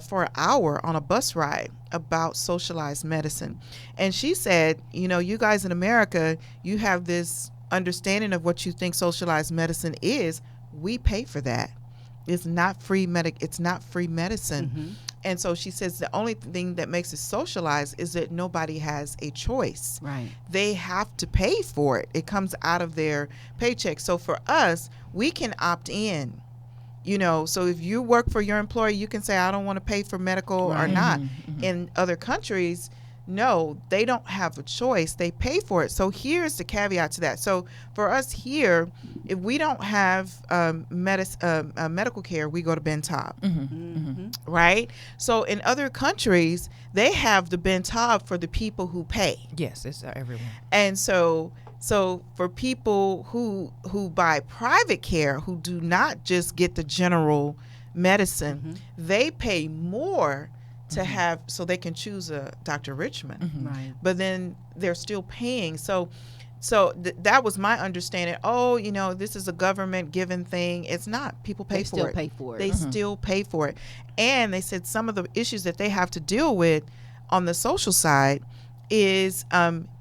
[SPEAKER 2] for an hour on a bus ride about socialized medicine. And she said, you guys in America, you have this understanding of what you think socialized medicine is. We pay for that. It's not free medicine. And so she says the only thing that makes it socialized is that nobody has a choice.
[SPEAKER 3] Right.
[SPEAKER 2] They have to pay for it. It comes out of their paycheck. So for us, we can opt in. So if you work for your employer, you can say, I don't want to pay for medical or not. In other countries, no, they don't have a choice. They pay for it. So here's the caveat to that. So for us here, if we don't have medical care, we go to Bentab, right? So in other countries, they have the Bentab for the people who pay.
[SPEAKER 4] Yes, it's everyone.
[SPEAKER 2] And so for people who buy private care, who do not just get the general medicine, they pay more to have, so they can choose a Dr. Richmond.
[SPEAKER 3] Right.
[SPEAKER 2] But then they're still paying. So that was my understanding. This is a government given thing. It's not. People pay for it. They still pay for it. And they said some of the issues that they have to deal with on the social side is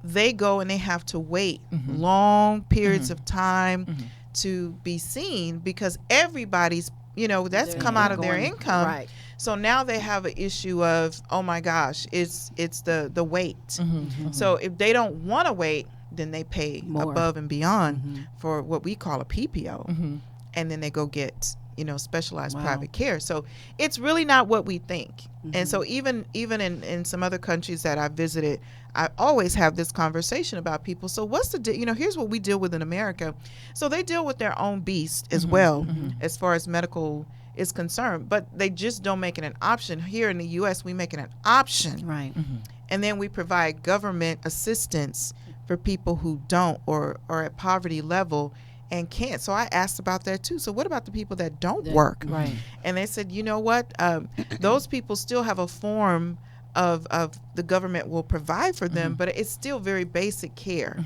[SPEAKER 2] they go and they have to wait long periods of time to be seen, because everybody's, that's come out of their income.
[SPEAKER 3] Right.
[SPEAKER 2] So now they have an issue of, oh my gosh, it's the wait. So if they don't want to wait, then they pay
[SPEAKER 3] more
[SPEAKER 2] above and beyond for what we call a PPO. And then they go get, specialized
[SPEAKER 3] Wow.
[SPEAKER 2] private care. So it's really not what we think. And so even in some other countries that I visited, I always have this conversation about people. So what's here's what we deal with in America. So they deal with their own beast as well, as far as medical is concerned, but they just don't make it an option. Here in the U.S., we make it an option.
[SPEAKER 3] Right.
[SPEAKER 2] And then we provide government assistance for people who don't or are at poverty level and can't. So I asked about that too. So what about the people that don't work?
[SPEAKER 3] Right.
[SPEAKER 2] And they said, you know what? Those people still have a form of the government will provide for them, but it's still very basic care.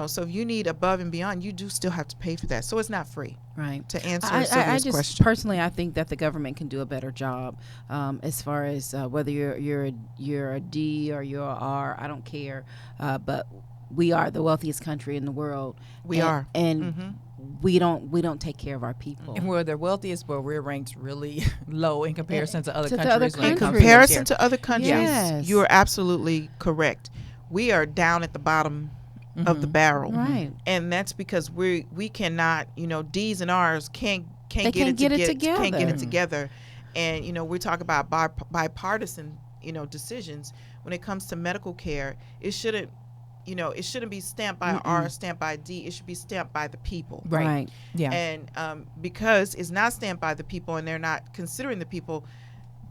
[SPEAKER 2] So if you need above and beyond, you do still have to pay for that. So it's not free.
[SPEAKER 3] Right.
[SPEAKER 2] To answer
[SPEAKER 3] I
[SPEAKER 2] Sylvia's
[SPEAKER 3] just
[SPEAKER 2] question.
[SPEAKER 3] personally, I think that the government can do a better job as far as whether you're a D or you're a R. I don't care, but we are the wealthiest country in the world.
[SPEAKER 2] We are.
[SPEAKER 3] And we don't take care of our people.
[SPEAKER 4] And we're the wealthiest, but we're ranked really low in comparison to other
[SPEAKER 3] To the
[SPEAKER 4] countries.
[SPEAKER 3] other
[SPEAKER 4] when it
[SPEAKER 2] In
[SPEAKER 4] comes to
[SPEAKER 2] comparison
[SPEAKER 4] healthcare.
[SPEAKER 2] to other countries,
[SPEAKER 3] Yes.
[SPEAKER 2] you are absolutely correct. We are down at the bottom of the barrel.
[SPEAKER 3] Right.
[SPEAKER 2] And that's because we cannot, D's and R's can't
[SPEAKER 3] They
[SPEAKER 2] get
[SPEAKER 3] can't
[SPEAKER 2] it
[SPEAKER 3] get it
[SPEAKER 2] together. Can't get it
[SPEAKER 3] together.
[SPEAKER 2] together. And we talk about bipartisan, decisions when it comes to medical care. It shouldn't be stamped by R, stamped by D. It should be stamped by the people.
[SPEAKER 3] Right.
[SPEAKER 4] Yeah.
[SPEAKER 2] And because it's not stamped by the people and they're not considering the people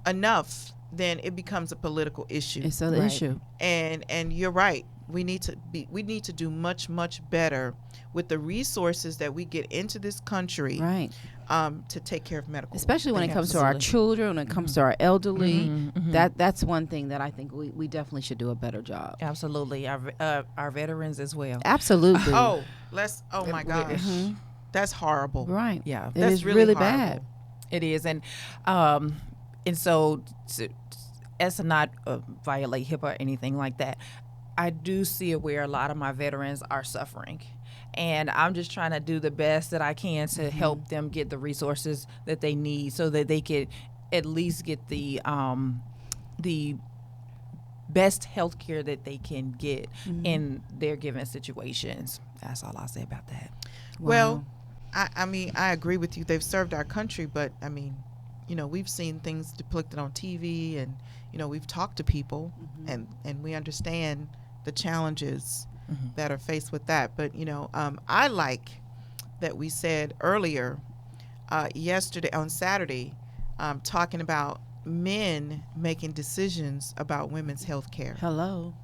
[SPEAKER 2] enough, then it becomes a political issue.
[SPEAKER 3] It's an issue.
[SPEAKER 2] And you're right. We need to do much better with the resources that we get into this country,
[SPEAKER 3] Right.
[SPEAKER 2] to take care of medical.
[SPEAKER 3] Especially when it comes to our children, when it comes to our elderly. That's one thing that I think we definitely should do a better job.
[SPEAKER 4] Absolutely. Our veterans as well.
[SPEAKER 3] Absolutely.
[SPEAKER 2] Oh my gosh, that's horrible.
[SPEAKER 3] Right.
[SPEAKER 4] Yeah.
[SPEAKER 3] It
[SPEAKER 2] That's
[SPEAKER 3] is
[SPEAKER 2] really
[SPEAKER 3] really
[SPEAKER 2] horrible.
[SPEAKER 3] bad.
[SPEAKER 4] It is. And so as to not violate HIPAA or anything like that, I do see where a lot of my veterans are suffering. And I'm just trying to do the best that I can to help them get the resources that they need so that they could at least get the best health care that they can get in their given situations. That's all I'll say about that.
[SPEAKER 2] Well, I mean, I agree with you. They've served our country, but I mean, we've seen things depicted on TV, and we've talked to people, and we understand the challenges that are faced with that. But I like that we said earlier yesterday on Saturday, talking about men making decisions about women's health care.
[SPEAKER 3] Hello.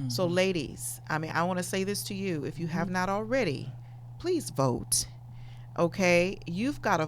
[SPEAKER 2] So ladies, I mean, I want to say this to you. If you have not already, please vote. Okay, you've got to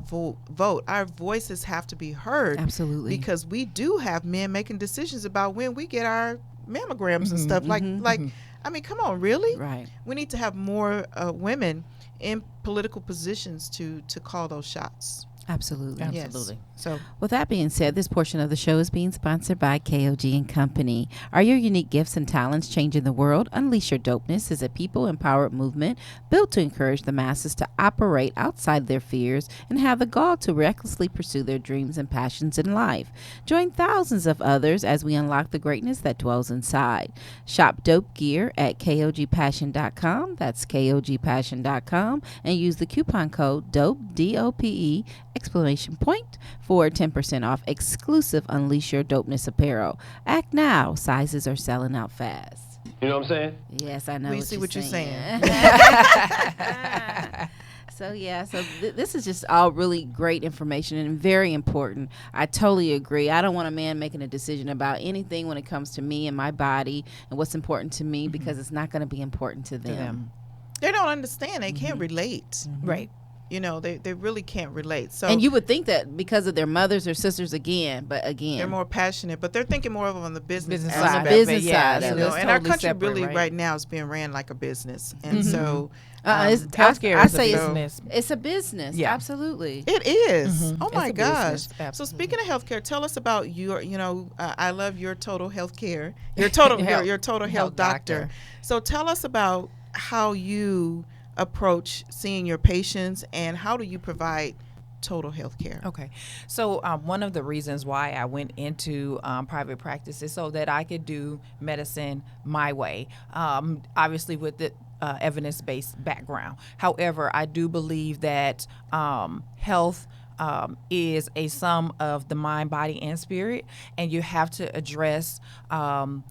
[SPEAKER 2] vote. Our voices have to be heard.
[SPEAKER 3] Absolutely.
[SPEAKER 2] Because we do have men making decisions about when we get our mammograms and stuff. Like, I mean, come on, really?
[SPEAKER 3] Right.
[SPEAKER 2] We need to have more women in political positions to call those shots.
[SPEAKER 3] Absolutely.
[SPEAKER 4] Absolutely.
[SPEAKER 2] Yes. So
[SPEAKER 3] With that being said, this portion of the show is being sponsored by KOG and Company. Are your unique gifts and talents changing the world? Unleash Your Dopeness is a people-empowered movement built to encourage the masses to operate outside their fears and have the gall to recklessly pursue their dreams and passions in life. Join thousands of others as we unlock the greatness that dwells inside. Shop dope gear at KOGpassion.com. That's KOGpassion.com, and use the coupon code DOPE, D-O-P-E, exclamation point, for 10% off exclusive Unleash Your Dopeness apparel. Act now. Sizes are selling out fast.
[SPEAKER 5] You know what I'm saying?
[SPEAKER 3] Yes, I know.
[SPEAKER 2] We see what you're saying.
[SPEAKER 3] So this is just all really great information and very important. I totally agree. I don't want a man making a decision about anything when it comes to me and my body and what's important to me, because it's not going to be important to them.
[SPEAKER 2] they don't understand. They can't relate.
[SPEAKER 4] Right.
[SPEAKER 2] They really can't relate. So
[SPEAKER 3] And you would think that because of their mothers or sisters but again,
[SPEAKER 2] they're more passionate, but they're thinking more of on the business
[SPEAKER 4] Business
[SPEAKER 2] aspect.
[SPEAKER 4] side
[SPEAKER 3] on the
[SPEAKER 4] of it,
[SPEAKER 3] business
[SPEAKER 4] yeah,
[SPEAKER 3] side
[SPEAKER 4] so
[SPEAKER 3] of
[SPEAKER 2] You
[SPEAKER 3] it.
[SPEAKER 2] know,
[SPEAKER 4] that's
[SPEAKER 2] and our
[SPEAKER 4] totally
[SPEAKER 2] country
[SPEAKER 4] separate,
[SPEAKER 2] really
[SPEAKER 4] right?
[SPEAKER 2] right now is being ran like a business, and so
[SPEAKER 4] Healthcare
[SPEAKER 3] I
[SPEAKER 4] is a
[SPEAKER 3] say
[SPEAKER 4] business.
[SPEAKER 3] it's a business.
[SPEAKER 4] Yeah.
[SPEAKER 3] Absolutely.
[SPEAKER 2] it is. Oh
[SPEAKER 4] It's
[SPEAKER 2] my
[SPEAKER 4] a
[SPEAKER 2] gosh!
[SPEAKER 4] business,
[SPEAKER 2] So
[SPEAKER 4] absolutely.
[SPEAKER 2] speaking of healthcare, tell us about your. I love your total healthcare. Your total your total health doctor. So tell us about how you approach seeing your patients, and how do you provide total health care?
[SPEAKER 4] Okay. So one of the reasons why I went into private practice is so that I could do medicine my way, obviously with the evidence-based background. However, I do believe that health is a sum of the mind, body, and spirit, and you have to address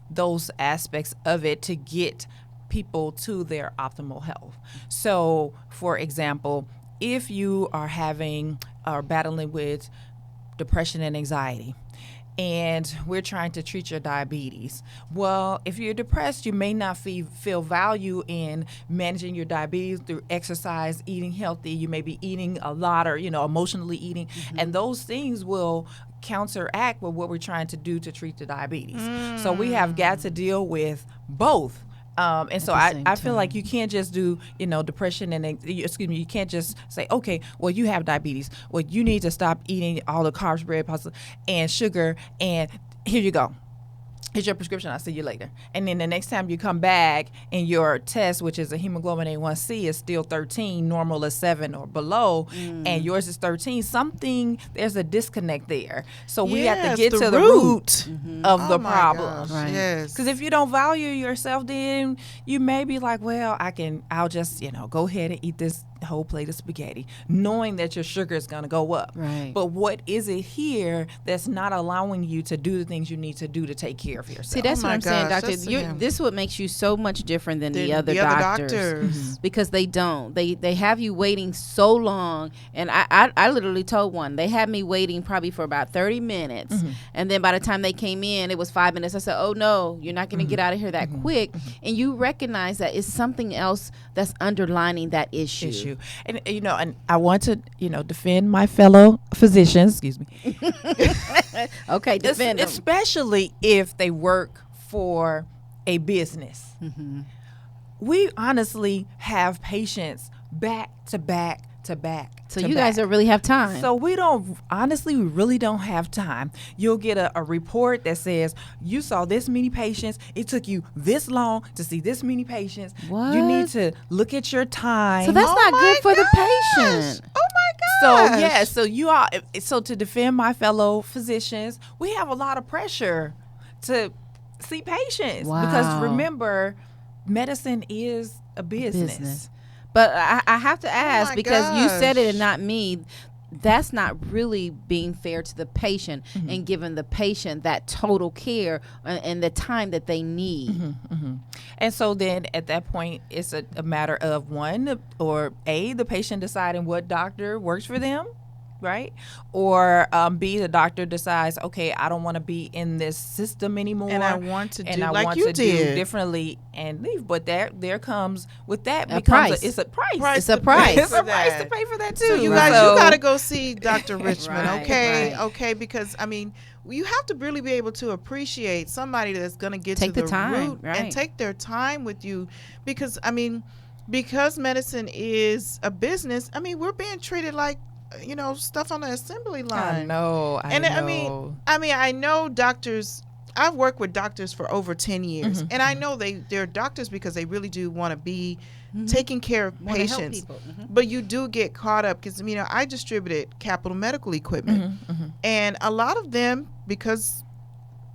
[SPEAKER 4] those aspects of it to get people to their optimal health. So, for example, if you are having or battling with depression and anxiety, and we're trying to treat your diabetes. Well, if you're depressed, you may not feel value in managing your diabetes through exercise, eating healthy. You may be eating a lot or, emotionally eating. And those things will counteract with what we're trying to do to treat the diabetes. So we have got to deal with both. And so I feel like you can't just do, depression you can't just say, okay, well, you have diabetes. Well, you need to stop eating all the carbs, bread, pasta, and sugar. And here you go. Here's your prescription. I'll see you later. And then the next time you come back and your test, which is a hemoglobin A1C, is still 13, normal is 7 or below, and yours is 13, there's a disconnect there. So we have to get to the root of the problem.
[SPEAKER 2] Right. Yes.
[SPEAKER 4] Because if you don't value yourself, then you may be like, well, I'll just, go ahead and eat this whole plate of spaghetti, knowing that your sugar is going to go up.
[SPEAKER 3] Right.
[SPEAKER 4] But what is it here that's not allowing you to do the things you need to do to take care of yourself?
[SPEAKER 3] See, that's what I'm saying, Doctor.
[SPEAKER 2] That's
[SPEAKER 3] This is what makes you so much different than the other doctors. Because they don't. They have you waiting so long. And I literally told one, they had me waiting probably for about 30 minutes. And then by the time they came in, it was 5 minutes. I said, oh, no, you're not going to get out of here that quick. And you recognize that it's something else that's underlining that issue.
[SPEAKER 4] And and I want to defend my fellow physicians. Excuse me.
[SPEAKER 3] Okay, defend them.
[SPEAKER 4] Especially if they work for a business. We honestly have patients back to back to back.
[SPEAKER 3] So you guys don't really have time.
[SPEAKER 4] So we really don't have time. You'll get a report that says you saw this many patients. It took you this long to see this many patients.
[SPEAKER 3] What?
[SPEAKER 4] You need to look at your time.
[SPEAKER 3] So that's not good for the patient.
[SPEAKER 2] Oh my gosh.
[SPEAKER 4] So to defend my fellow physicians, we have a lot of pressure to see patients.
[SPEAKER 3] Wow.
[SPEAKER 4] Because remember, medicine is a business.
[SPEAKER 3] But I have to ask,
[SPEAKER 2] my
[SPEAKER 3] because you said it
[SPEAKER 2] gosh.
[SPEAKER 3] and not me, that's not really being fair to the patient and giving the patient that total care and the time that they need.
[SPEAKER 4] And so then at that point, it's a matter of the patient deciding what doctor works for them, right? Or B, the doctor decides, okay, I don't want to be in this system anymore,
[SPEAKER 2] And I want to do
[SPEAKER 4] and I
[SPEAKER 2] like
[SPEAKER 4] want
[SPEAKER 2] you
[SPEAKER 4] to
[SPEAKER 2] did.
[SPEAKER 4] do differently and leave. But there comes with that
[SPEAKER 3] A
[SPEAKER 4] becomes
[SPEAKER 3] price.
[SPEAKER 4] it's a price.
[SPEAKER 2] Price
[SPEAKER 3] It's a
[SPEAKER 2] to
[SPEAKER 3] price.
[SPEAKER 2] pay
[SPEAKER 4] It's
[SPEAKER 2] for
[SPEAKER 4] a price
[SPEAKER 2] that.
[SPEAKER 4] to pay for that too.
[SPEAKER 2] So you guys, you got to go see Dr. Richmond,
[SPEAKER 3] Right,
[SPEAKER 2] okay?
[SPEAKER 3] right.
[SPEAKER 2] Okay, because you have to really be able to appreciate somebody that's going to get
[SPEAKER 3] Take
[SPEAKER 2] to
[SPEAKER 3] the time,
[SPEAKER 2] root
[SPEAKER 3] right.
[SPEAKER 2] and take their time with you, because medicine is a business. We're being treated like stuff on the assembly line.
[SPEAKER 4] I know.
[SPEAKER 2] I know doctors. I've worked with doctors for over 10 years, and I know they're doctors because they really do want to be taking care of
[SPEAKER 3] Wanna help
[SPEAKER 2] patients.
[SPEAKER 3] people.
[SPEAKER 2] But you do get caught up because I distributed capital medical equipment, and a lot of them, because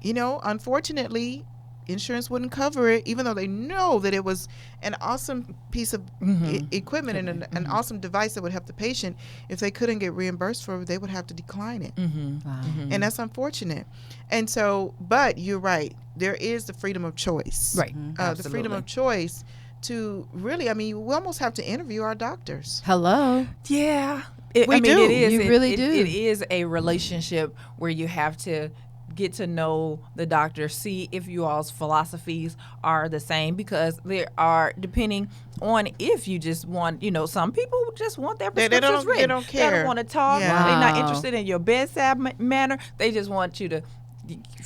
[SPEAKER 2] unfortunately, insurance wouldn't cover it, even though they know that it was an awesome piece of equipment and an awesome device that would help the patient. If they couldn't get reimbursed for it, they would have to decline it.
[SPEAKER 3] Wow.
[SPEAKER 2] And that's unfortunate. And so, but you're right, there is the freedom of choice.
[SPEAKER 4] Right.
[SPEAKER 2] The freedom of choice to really, we almost have to interview our doctors.
[SPEAKER 3] Hello.
[SPEAKER 4] Yeah.
[SPEAKER 2] We do.
[SPEAKER 4] It is.
[SPEAKER 3] You really do.
[SPEAKER 4] It is a relationship where you have to get to know the doctor, see if you all's philosophies are the same, because there are, depending on if you just want, some people just want their prescriptions written.
[SPEAKER 2] They don't care.
[SPEAKER 4] They don't want to talk.
[SPEAKER 2] Yeah.
[SPEAKER 4] They're not
[SPEAKER 3] Wow.
[SPEAKER 4] interested in your bedside manner. They just want you to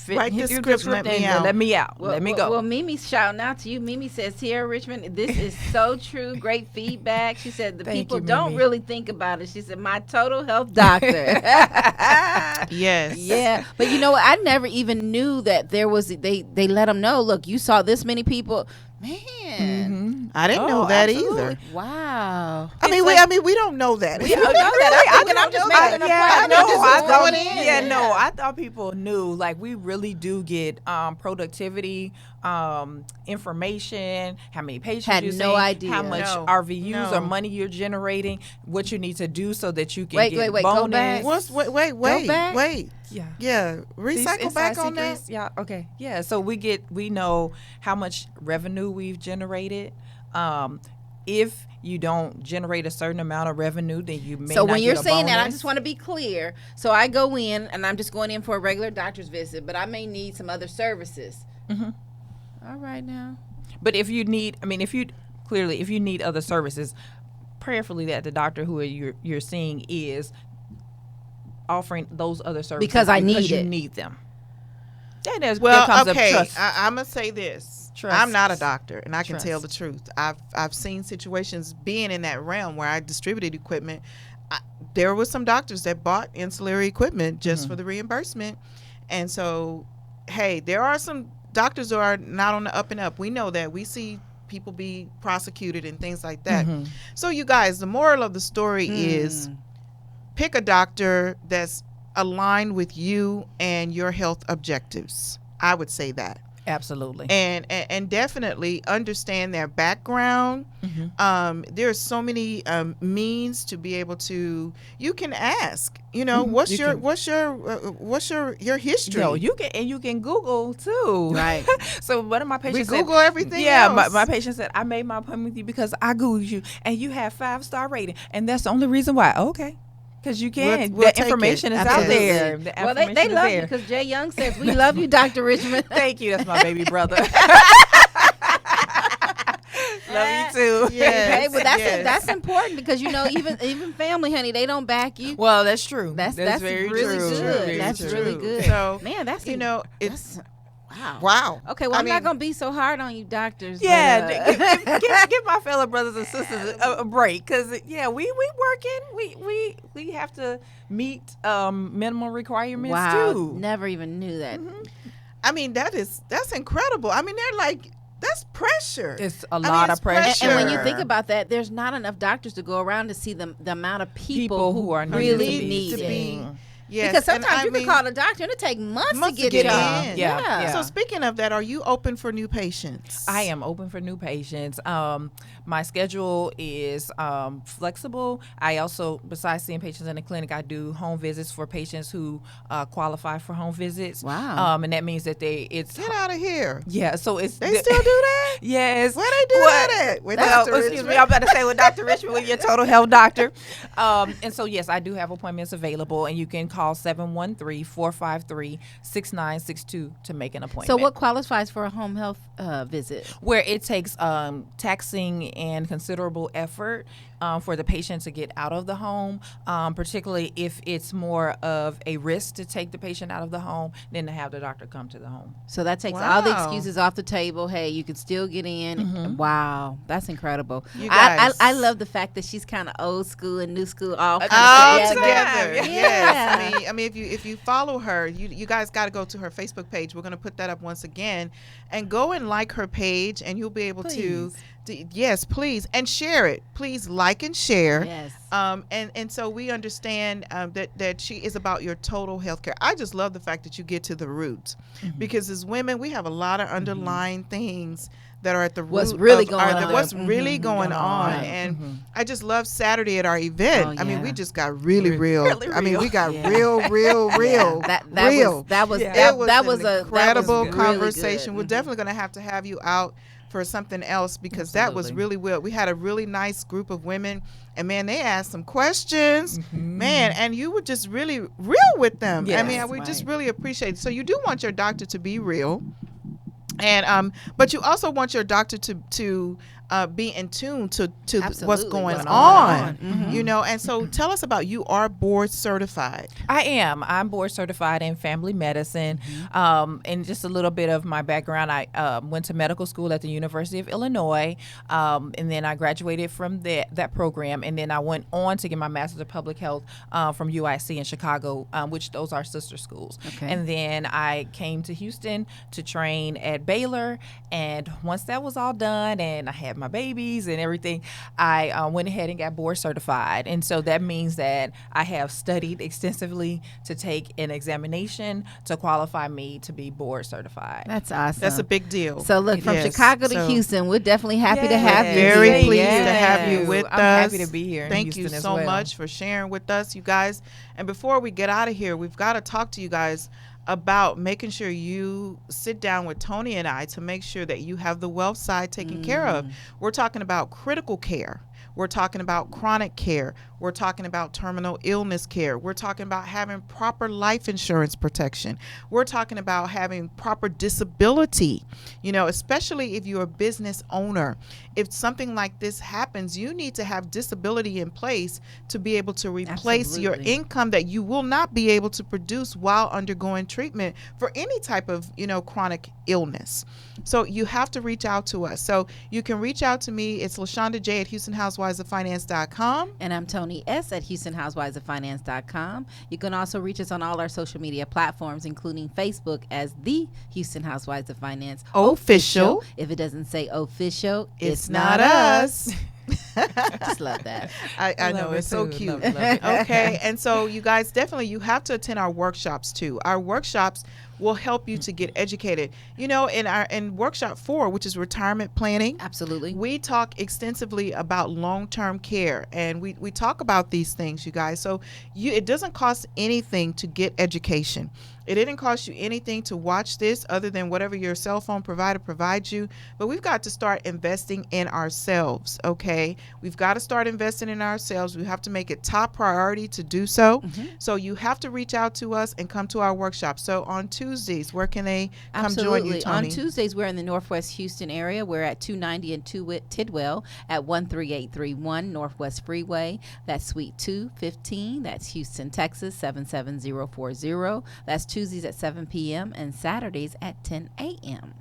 [SPEAKER 2] Write the script, let me out.
[SPEAKER 4] Let me out.
[SPEAKER 3] Well,
[SPEAKER 4] let me go.
[SPEAKER 3] Well, Mimi's shouting out to you. Mimi says, Teriya Richmond, this is so true. Great feedback. She said the
[SPEAKER 4] Thank
[SPEAKER 3] people
[SPEAKER 4] you,
[SPEAKER 3] don't
[SPEAKER 4] Mimi.
[SPEAKER 3] really think about it. She said, my total health doctor.
[SPEAKER 2] Yes.
[SPEAKER 3] Yeah. But you know what? I never even knew that there was, they let them know, look, you saw this many people. Man.
[SPEAKER 2] I didn't know that either.
[SPEAKER 3] Wow.
[SPEAKER 2] We don't know that.
[SPEAKER 3] We don't know that. I'm just making an appointment.
[SPEAKER 2] Going in.
[SPEAKER 4] Yeah, no, I thought people knew. Like, we really do get productivity information, how many patients
[SPEAKER 3] Had
[SPEAKER 4] you
[SPEAKER 3] no
[SPEAKER 4] see,
[SPEAKER 3] idea.
[SPEAKER 4] how much
[SPEAKER 2] No,
[SPEAKER 4] RVUs
[SPEAKER 2] no.
[SPEAKER 4] or money you're generating, what you need to do so that you can
[SPEAKER 3] Wait,
[SPEAKER 4] get
[SPEAKER 3] wait, go
[SPEAKER 4] bonus.
[SPEAKER 3] back.
[SPEAKER 2] Wait.
[SPEAKER 3] back?
[SPEAKER 2] Yeah,
[SPEAKER 4] These
[SPEAKER 2] recycle
[SPEAKER 4] inside
[SPEAKER 2] back on that.
[SPEAKER 4] secrets, yeah, okay, yeah. So we know how much revenue we've generated. If you don't generate a certain amount of revenue, then you may
[SPEAKER 3] So
[SPEAKER 4] not
[SPEAKER 3] when you're
[SPEAKER 4] get a
[SPEAKER 3] saying that, I
[SPEAKER 4] bonus.
[SPEAKER 3] just want to be clear. So I go in and I'm just going in for a regular doctor's visit, but I may need some other services. All right now.
[SPEAKER 4] But if you need, if you need other services, prayerfully that the doctor who you're seeing is offering those other services
[SPEAKER 3] Because I need
[SPEAKER 4] you
[SPEAKER 3] it.
[SPEAKER 4] need them. Then there
[SPEAKER 2] Well,
[SPEAKER 4] comes
[SPEAKER 2] okay,
[SPEAKER 4] a trust.
[SPEAKER 2] I'm gonna say this.
[SPEAKER 4] Trust.
[SPEAKER 2] I'm not a doctor, and I can
[SPEAKER 4] Trust.
[SPEAKER 2] tell the truth. I've seen situations being in that realm where I distributed equipment. There were some doctors that bought ancillary equipment just for the reimbursement, and so, hey, there are some doctors who are not on the up and up. We know that. We see people be prosecuted and things like that. So, you guys, the moral of the story is pick a doctor that's aligned with you and your health objectives. I would say that.
[SPEAKER 4] Absolutely.
[SPEAKER 2] And definitely understand their background. There are so many means to be able to. You can ask. What's your history?
[SPEAKER 4] No, you can Google too.
[SPEAKER 3] Right.
[SPEAKER 4] So one of my
[SPEAKER 2] We
[SPEAKER 4] patients
[SPEAKER 2] Google
[SPEAKER 4] said,
[SPEAKER 2] everything.
[SPEAKER 4] yeah,
[SPEAKER 2] else.
[SPEAKER 4] my patient said, I made my appointment with you because I Googled you and you have 5-star rating, and that's the only reason why. Okay. Because you can.
[SPEAKER 2] We'll
[SPEAKER 4] The
[SPEAKER 2] take
[SPEAKER 4] information
[SPEAKER 2] it.
[SPEAKER 4] is out
[SPEAKER 2] Absolutely.
[SPEAKER 4] there. The
[SPEAKER 3] Well,
[SPEAKER 4] information
[SPEAKER 3] they
[SPEAKER 4] is
[SPEAKER 3] love
[SPEAKER 4] there.
[SPEAKER 3] you because Jay Young says, we love you, Dr. Richmond.
[SPEAKER 4] Thank you. That's my baby brother. Love you too.
[SPEAKER 2] Yes,
[SPEAKER 3] Hey, but that's
[SPEAKER 2] yes.
[SPEAKER 3] that's important because even family, honey, they don't back you.
[SPEAKER 4] Well, that's true.
[SPEAKER 3] That's
[SPEAKER 4] very
[SPEAKER 3] really
[SPEAKER 4] true.
[SPEAKER 3] good.
[SPEAKER 4] Very
[SPEAKER 3] That's
[SPEAKER 4] true.
[SPEAKER 3] really good.
[SPEAKER 2] So,
[SPEAKER 3] Man, it's
[SPEAKER 2] it's
[SPEAKER 3] wow.
[SPEAKER 2] wow.
[SPEAKER 3] Okay, well, I'm not gonna be so hard on you, doctors.
[SPEAKER 4] Yeah,
[SPEAKER 3] but,
[SPEAKER 4] give my fellow brothers and sisters a break, because we working. We have to meet minimum requirements
[SPEAKER 3] wow,
[SPEAKER 4] too.
[SPEAKER 3] never even knew that.
[SPEAKER 2] I mean, that's incredible. I mean, they're like, that's pressure.
[SPEAKER 4] It's a lot
[SPEAKER 2] it's
[SPEAKER 4] of pressure.
[SPEAKER 3] And when you think about that, there's not enough doctors to go around to see the amount of people
[SPEAKER 4] who are
[SPEAKER 3] really
[SPEAKER 4] needed to
[SPEAKER 3] need
[SPEAKER 4] be
[SPEAKER 3] it.
[SPEAKER 4] seen.
[SPEAKER 2] Yes,
[SPEAKER 3] Because
[SPEAKER 2] and
[SPEAKER 3] sometimes
[SPEAKER 2] I
[SPEAKER 3] you
[SPEAKER 2] mean,
[SPEAKER 3] can call a doctor and it take months to get
[SPEAKER 2] in.
[SPEAKER 4] Yeah.
[SPEAKER 2] So speaking of that, are you open for new patients?
[SPEAKER 4] I am open for new patients. My schedule is flexible. I also, besides seeing patients in the clinic, I do home visits for patients who qualify for home visits.
[SPEAKER 3] Wow.
[SPEAKER 4] And that means that it's
[SPEAKER 2] Get out of here.
[SPEAKER 4] yeah. So it's
[SPEAKER 2] They still do that?
[SPEAKER 4] Yes.
[SPEAKER 2] Where they do that at? With Dr.
[SPEAKER 4] Excuse
[SPEAKER 2] Richmond?
[SPEAKER 4] me, I'm about to say with Dr. Richmond, with your total health doctor. And so, yes, I do have appointments available, and you can call 713-453-6962 to make an appointment.
[SPEAKER 3] So what qualifies for a home health visit?
[SPEAKER 4] Where it takes taxing and considerable effort for the patient to get out of the home, particularly if it's more of a risk to take the patient out of the home than to have the doctor come to the home.
[SPEAKER 3] So that takes all the
[SPEAKER 2] Wow.
[SPEAKER 3] excuses off the table. Hey, you can still get in. Wow, that's incredible.
[SPEAKER 2] You
[SPEAKER 3] I
[SPEAKER 2] guys.
[SPEAKER 3] love the fact that she's kind of old school and new school all
[SPEAKER 4] All
[SPEAKER 3] kind
[SPEAKER 2] All
[SPEAKER 3] of
[SPEAKER 2] together.
[SPEAKER 3] Yeah.
[SPEAKER 2] Yes. I mean, if you follow her, you guys got to go to her Facebook page. We're going to put that up once again, and go and like her page, and you'll be able to. Yes, please, and share it. Please like and share.
[SPEAKER 3] Yes.
[SPEAKER 2] And so we understand that she is about your total health care. I just love the fact that you get to the roots, because as women, we have a lot of underlying things that are at the root
[SPEAKER 3] What's really
[SPEAKER 2] of
[SPEAKER 3] going on.
[SPEAKER 2] what's really going on.
[SPEAKER 3] Right.
[SPEAKER 2] And I just love Saturday at our event.
[SPEAKER 3] Oh,
[SPEAKER 2] I mean,
[SPEAKER 3] yeah.
[SPEAKER 2] we just got really real.
[SPEAKER 4] Really
[SPEAKER 2] I mean,
[SPEAKER 4] real.
[SPEAKER 2] we got
[SPEAKER 3] Yeah.
[SPEAKER 2] real.
[SPEAKER 3] That
[SPEAKER 2] real.
[SPEAKER 3] was
[SPEAKER 2] It was
[SPEAKER 3] that was
[SPEAKER 2] an
[SPEAKER 3] a
[SPEAKER 2] incredible
[SPEAKER 3] that was really
[SPEAKER 2] conversation.
[SPEAKER 3] good.
[SPEAKER 2] We're definitely going to have you out for something else, because that was
[SPEAKER 4] Absolutely.
[SPEAKER 2] really well. We had a really nice group of women, and man, they asked some questions, man, and you were just really real with them. I mean,
[SPEAKER 4] Yes,
[SPEAKER 2] we just
[SPEAKER 3] right.
[SPEAKER 2] really appreciate it. So you do want your doctor to be real, and but you also want your doctor to be in tune to what's
[SPEAKER 3] Absolutely,
[SPEAKER 2] going
[SPEAKER 3] what's going
[SPEAKER 2] on.
[SPEAKER 3] on. Mhm.
[SPEAKER 2] You know. And so tell us about, you are board certified.
[SPEAKER 4] I am. I'm board certified in family medicine. And just a little bit of my background, I went to medical school at the University of Illinois, and then I graduated from that program, and then I went on to get my Master's of Public Health from UIC in Chicago, which those are sister schools.
[SPEAKER 3] Okay.
[SPEAKER 4] And then I came to Houston to train at Baylor, and once that was all done and I had my babies and everything, I went ahead and got board certified. And so that means that I have studied extensively to take an examination to qualify me to be board certified.
[SPEAKER 3] That's awesome.
[SPEAKER 2] That's a big deal.
[SPEAKER 3] So look, from
[SPEAKER 2] Yes.
[SPEAKER 3] Chicago to
[SPEAKER 2] So-
[SPEAKER 3] Houston, we're definitely happy to have you.
[SPEAKER 2] Very
[SPEAKER 3] here.
[SPEAKER 2] pleased
[SPEAKER 3] Yes.
[SPEAKER 2] to have you with
[SPEAKER 4] I'm
[SPEAKER 2] us.
[SPEAKER 4] happy to be here in
[SPEAKER 2] Thank
[SPEAKER 4] Houston
[SPEAKER 2] you
[SPEAKER 4] as
[SPEAKER 2] so
[SPEAKER 4] well.
[SPEAKER 2] much for sharing with us, you guys. And before we get out of here, we've got to talk to you guys about making sure you sit down with Tony and I to make sure that you have the wealth side taken care of. We're talking about critical care. We're talking about chronic care. We're talking about terminal illness care. We're talking about having proper life insurance protection. We're talking about having proper disability, especially if you're a business owner. If something like this happens, you need to have disability in place to be able to replace your
[SPEAKER 3] Absolutely.
[SPEAKER 2] income that you will not be able to produce while undergoing treatment for any type of, chronic illness. So you have to reach out to us. So you can reach out to me. It's LaShonda J at HoustonHousewivesOfFinance.com.
[SPEAKER 3] And I'm Tony S at HoustonHousewivesOfFinance.com. You can also reach us on all our social media platforms, including Facebook as the Houston Housewives of Finance
[SPEAKER 2] Official.
[SPEAKER 3] If it doesn't say official,
[SPEAKER 2] It's not us.
[SPEAKER 3] Just love that.
[SPEAKER 2] I know,
[SPEAKER 4] Love it
[SPEAKER 2] it's so
[SPEAKER 4] too.
[SPEAKER 2] cute.
[SPEAKER 4] Love it.
[SPEAKER 2] Okay, and so you guys you have to attend our workshops too. Our workshops will help you to get educated. In workshop 4, which is retirement planning,
[SPEAKER 3] Absolutely.
[SPEAKER 2] we talk extensively about long-term care, and we talk about these things, you guys. So it doesn't cost anything to get education. It didn't cost you anything to watch this other than whatever your cell phone provider provides you. But we've got to start investing in ourselves, okay? We've got to start investing in ourselves. We have to make it top priority to do so. So you have to reach out to us and come to our workshop. So on Tuesdays, where can they come
[SPEAKER 3] Absolutely.
[SPEAKER 2] join you, Tony?
[SPEAKER 3] On Tuesdays, we're in the Northwest Houston area. We're at 290 and Tidwell at 13831 Northwest Freeway. That's Suite 215. That's Houston, Texas, 77040. That's Tuesdays at 7 p.m. and Saturdays at 10 a.m.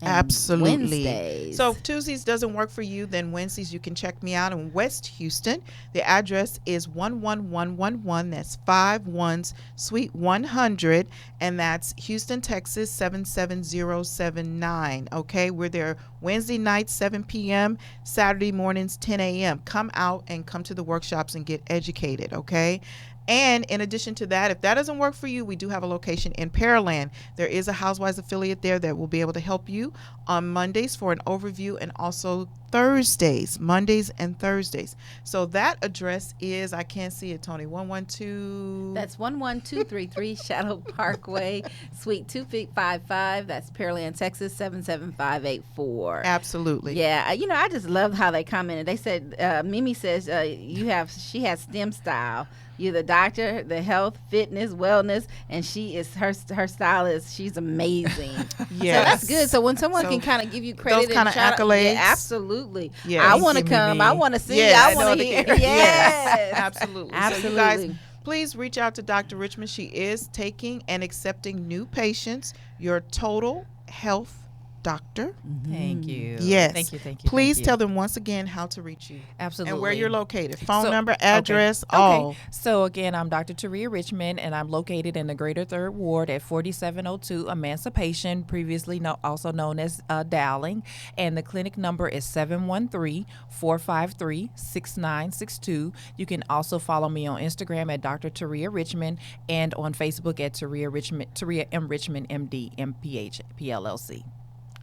[SPEAKER 3] And
[SPEAKER 2] Absolutely.
[SPEAKER 3] Wednesdays.
[SPEAKER 2] So if Tuesdays doesn't work for you, then Wednesdays you can check me out in West Houston. The address is 11111. That's 51 Suite 100, and that's Houston, Texas 77079. Okay, we're there Wednesday nights 7 p.m., Saturday mornings 10 a.m. Come out and come to the workshops and get educated. Okay. And in addition to that, if that doesn't work for you, we do have a location in Pearland. There is a Housewives affiliate there that will be able to help you on Mondays for an overview, and also Mondays and Thursdays. So that address is, I can't see it, Tony, 112.
[SPEAKER 3] That's 11233 Shadow Parkway, Suite 255. That's Pearland, Texas, 77584.
[SPEAKER 2] Absolutely.
[SPEAKER 3] Yeah, I just love how they commented. They said, Mimi says she has STEM style. You're the doctor, the health, fitness, wellness, and her style is, she's amazing.
[SPEAKER 2] Yes.
[SPEAKER 3] So that's good. So when someone
[SPEAKER 2] So
[SPEAKER 3] can kind of give you credit,
[SPEAKER 2] those kind
[SPEAKER 3] and
[SPEAKER 2] of
[SPEAKER 3] shout out-
[SPEAKER 2] accolades.
[SPEAKER 3] yeah, absolutely.
[SPEAKER 2] Yes.
[SPEAKER 3] I
[SPEAKER 2] Thank
[SPEAKER 3] want to
[SPEAKER 4] you,
[SPEAKER 3] come.
[SPEAKER 4] Mimi.
[SPEAKER 3] I want to see.
[SPEAKER 2] Yes,
[SPEAKER 3] I
[SPEAKER 2] I
[SPEAKER 3] want
[SPEAKER 2] know
[SPEAKER 3] to
[SPEAKER 2] the
[SPEAKER 3] hear.
[SPEAKER 2] kid.
[SPEAKER 3] Yes,
[SPEAKER 2] Absolutely. So
[SPEAKER 3] absolutely.
[SPEAKER 2] you guys, please reach out to Dr. Richmond. She is taking and accepting new patients. Your total health doctor.
[SPEAKER 4] Thank you.
[SPEAKER 2] Yes.
[SPEAKER 4] Thank you.
[SPEAKER 2] Please
[SPEAKER 4] thank
[SPEAKER 2] tell
[SPEAKER 4] you.
[SPEAKER 2] them once again how to reach you.
[SPEAKER 4] Absolutely.
[SPEAKER 2] And where you're located. Phone
[SPEAKER 4] So-
[SPEAKER 2] number,
[SPEAKER 4] okay.
[SPEAKER 2] address, all.
[SPEAKER 4] Okay. So again, I'm Dr. Teriya Richmond, and I'm located in the Greater Third Ward at 4702 Emancipation, previously also known as Dowling. And the clinic number is 713-453-6962. You can also follow me on Instagram at Dr. Teriya Richmond, and on Facebook at Teriya M. Richmond, MD, MPH, PLLC.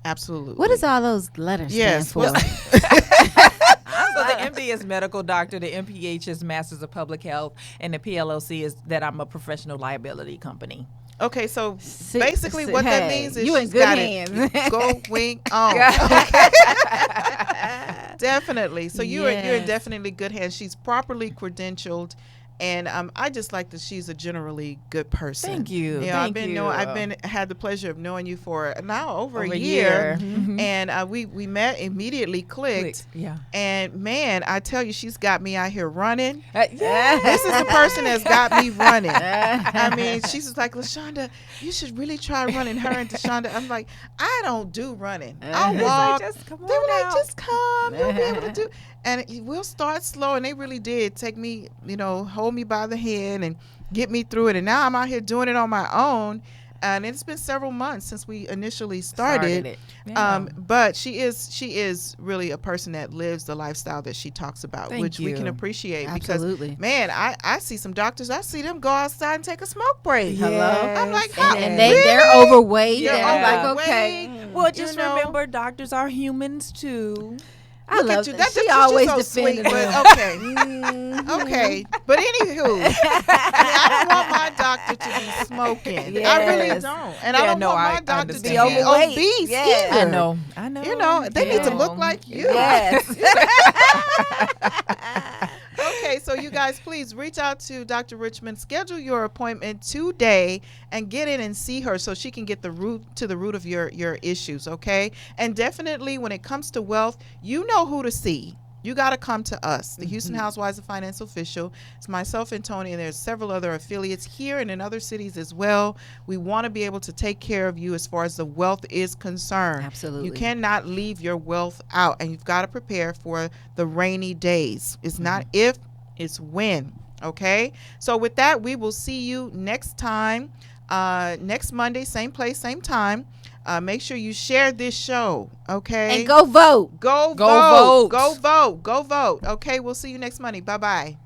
[SPEAKER 2] Absolutely.
[SPEAKER 3] What does all those letters
[SPEAKER 2] Yes.
[SPEAKER 3] stand for?
[SPEAKER 4] So the MD is medical doctor, the MPH is Masters of Public Health, and the PLLC is that I'm a professional liability company.
[SPEAKER 2] Okay, so basically what that means is
[SPEAKER 3] you in
[SPEAKER 2] she's
[SPEAKER 3] good
[SPEAKER 2] got
[SPEAKER 3] hands.
[SPEAKER 2] it going on. Definitely. So you're in
[SPEAKER 3] Yes.
[SPEAKER 2] definitely good hands. She's properly credentialed. And I just like that she's a generally good person.
[SPEAKER 4] Thank you.
[SPEAKER 2] I've
[SPEAKER 4] Thank
[SPEAKER 2] been
[SPEAKER 4] you.
[SPEAKER 2] had the pleasure of knowing you for now over a
[SPEAKER 4] Over a
[SPEAKER 2] year.
[SPEAKER 4] year. Mhm.
[SPEAKER 2] And we met, immediately clicked.
[SPEAKER 4] Yeah.
[SPEAKER 2] And man, I tell you, she's got me out here running.
[SPEAKER 4] Yeah.
[SPEAKER 2] This is the person that's got me running. I mean, she's just like, LaShonda, you should really try running. Her and DeShonda. I'm like, I don't do running. I'll
[SPEAKER 4] It's like,
[SPEAKER 2] walk.
[SPEAKER 4] just come
[SPEAKER 2] They were
[SPEAKER 4] on
[SPEAKER 2] like,
[SPEAKER 4] out.
[SPEAKER 2] just come. You'll be able to do. And we'll start slow. And they really did take me, hold me by the hand and get me through it. And now I'm out here doing it on my own. and it's been several months since we initially started
[SPEAKER 4] it. Yeah.
[SPEAKER 2] But she is really a person that lives the lifestyle that she talks about,
[SPEAKER 4] Thank
[SPEAKER 2] which we can
[SPEAKER 4] you.
[SPEAKER 2] appreciate.
[SPEAKER 3] Absolutely.
[SPEAKER 2] Because man, I see some doctors, I see them go outside and take a smoke break.
[SPEAKER 3] Hello?
[SPEAKER 2] I'm like, how?
[SPEAKER 3] And
[SPEAKER 2] Really?
[SPEAKER 3] they're overweight.
[SPEAKER 2] You're
[SPEAKER 3] And I'm like,
[SPEAKER 2] overweight.
[SPEAKER 3] okay.
[SPEAKER 4] Well, just
[SPEAKER 2] know?
[SPEAKER 4] remember, doctors are humans too.
[SPEAKER 3] I
[SPEAKER 2] Look
[SPEAKER 3] love
[SPEAKER 2] at you.
[SPEAKER 3] that. She
[SPEAKER 2] She's
[SPEAKER 3] always
[SPEAKER 2] so
[SPEAKER 3] defending
[SPEAKER 2] sweet,
[SPEAKER 3] them.
[SPEAKER 2] but okay. Okay. But anywho, I don't want my doctor to be smoking. I really
[SPEAKER 3] Yes.
[SPEAKER 2] don't. And I
[SPEAKER 4] Yeah,
[SPEAKER 2] don't
[SPEAKER 4] no,
[SPEAKER 2] want
[SPEAKER 4] I
[SPEAKER 2] my doctor to be
[SPEAKER 4] understand that.
[SPEAKER 3] Overweight.
[SPEAKER 2] obese
[SPEAKER 3] Yes.
[SPEAKER 2] either.
[SPEAKER 4] I know.
[SPEAKER 2] You know, they need to
[SPEAKER 4] Yeah.
[SPEAKER 2] look like you.
[SPEAKER 3] Yes.
[SPEAKER 2] Okay, so you guys, please reach out to Dr. Richmond. Schedule your appointment today and get in and see her so she can get the root of your issues, okay? And definitely when it comes to wealth, you know who to see. You got to come to us, the Houston Housewives of Finance Official. It's myself and Tony, and there's several other affiliates here and in other cities as well. We want to be able to take care of you as far as the wealth is concerned.
[SPEAKER 3] Absolutely.
[SPEAKER 2] You cannot leave your wealth out, and you've got to prepare for the rainy days. It's not if, it's when. Okay? So with that, we will see you next time, next Monday, same place, same time. Make sure you share this show, okay?
[SPEAKER 3] And go vote.
[SPEAKER 2] Go
[SPEAKER 4] Go
[SPEAKER 2] vote.
[SPEAKER 4] vote.
[SPEAKER 2] Go vote. Go vote. Okay, we'll see you next Monday. Bye-bye.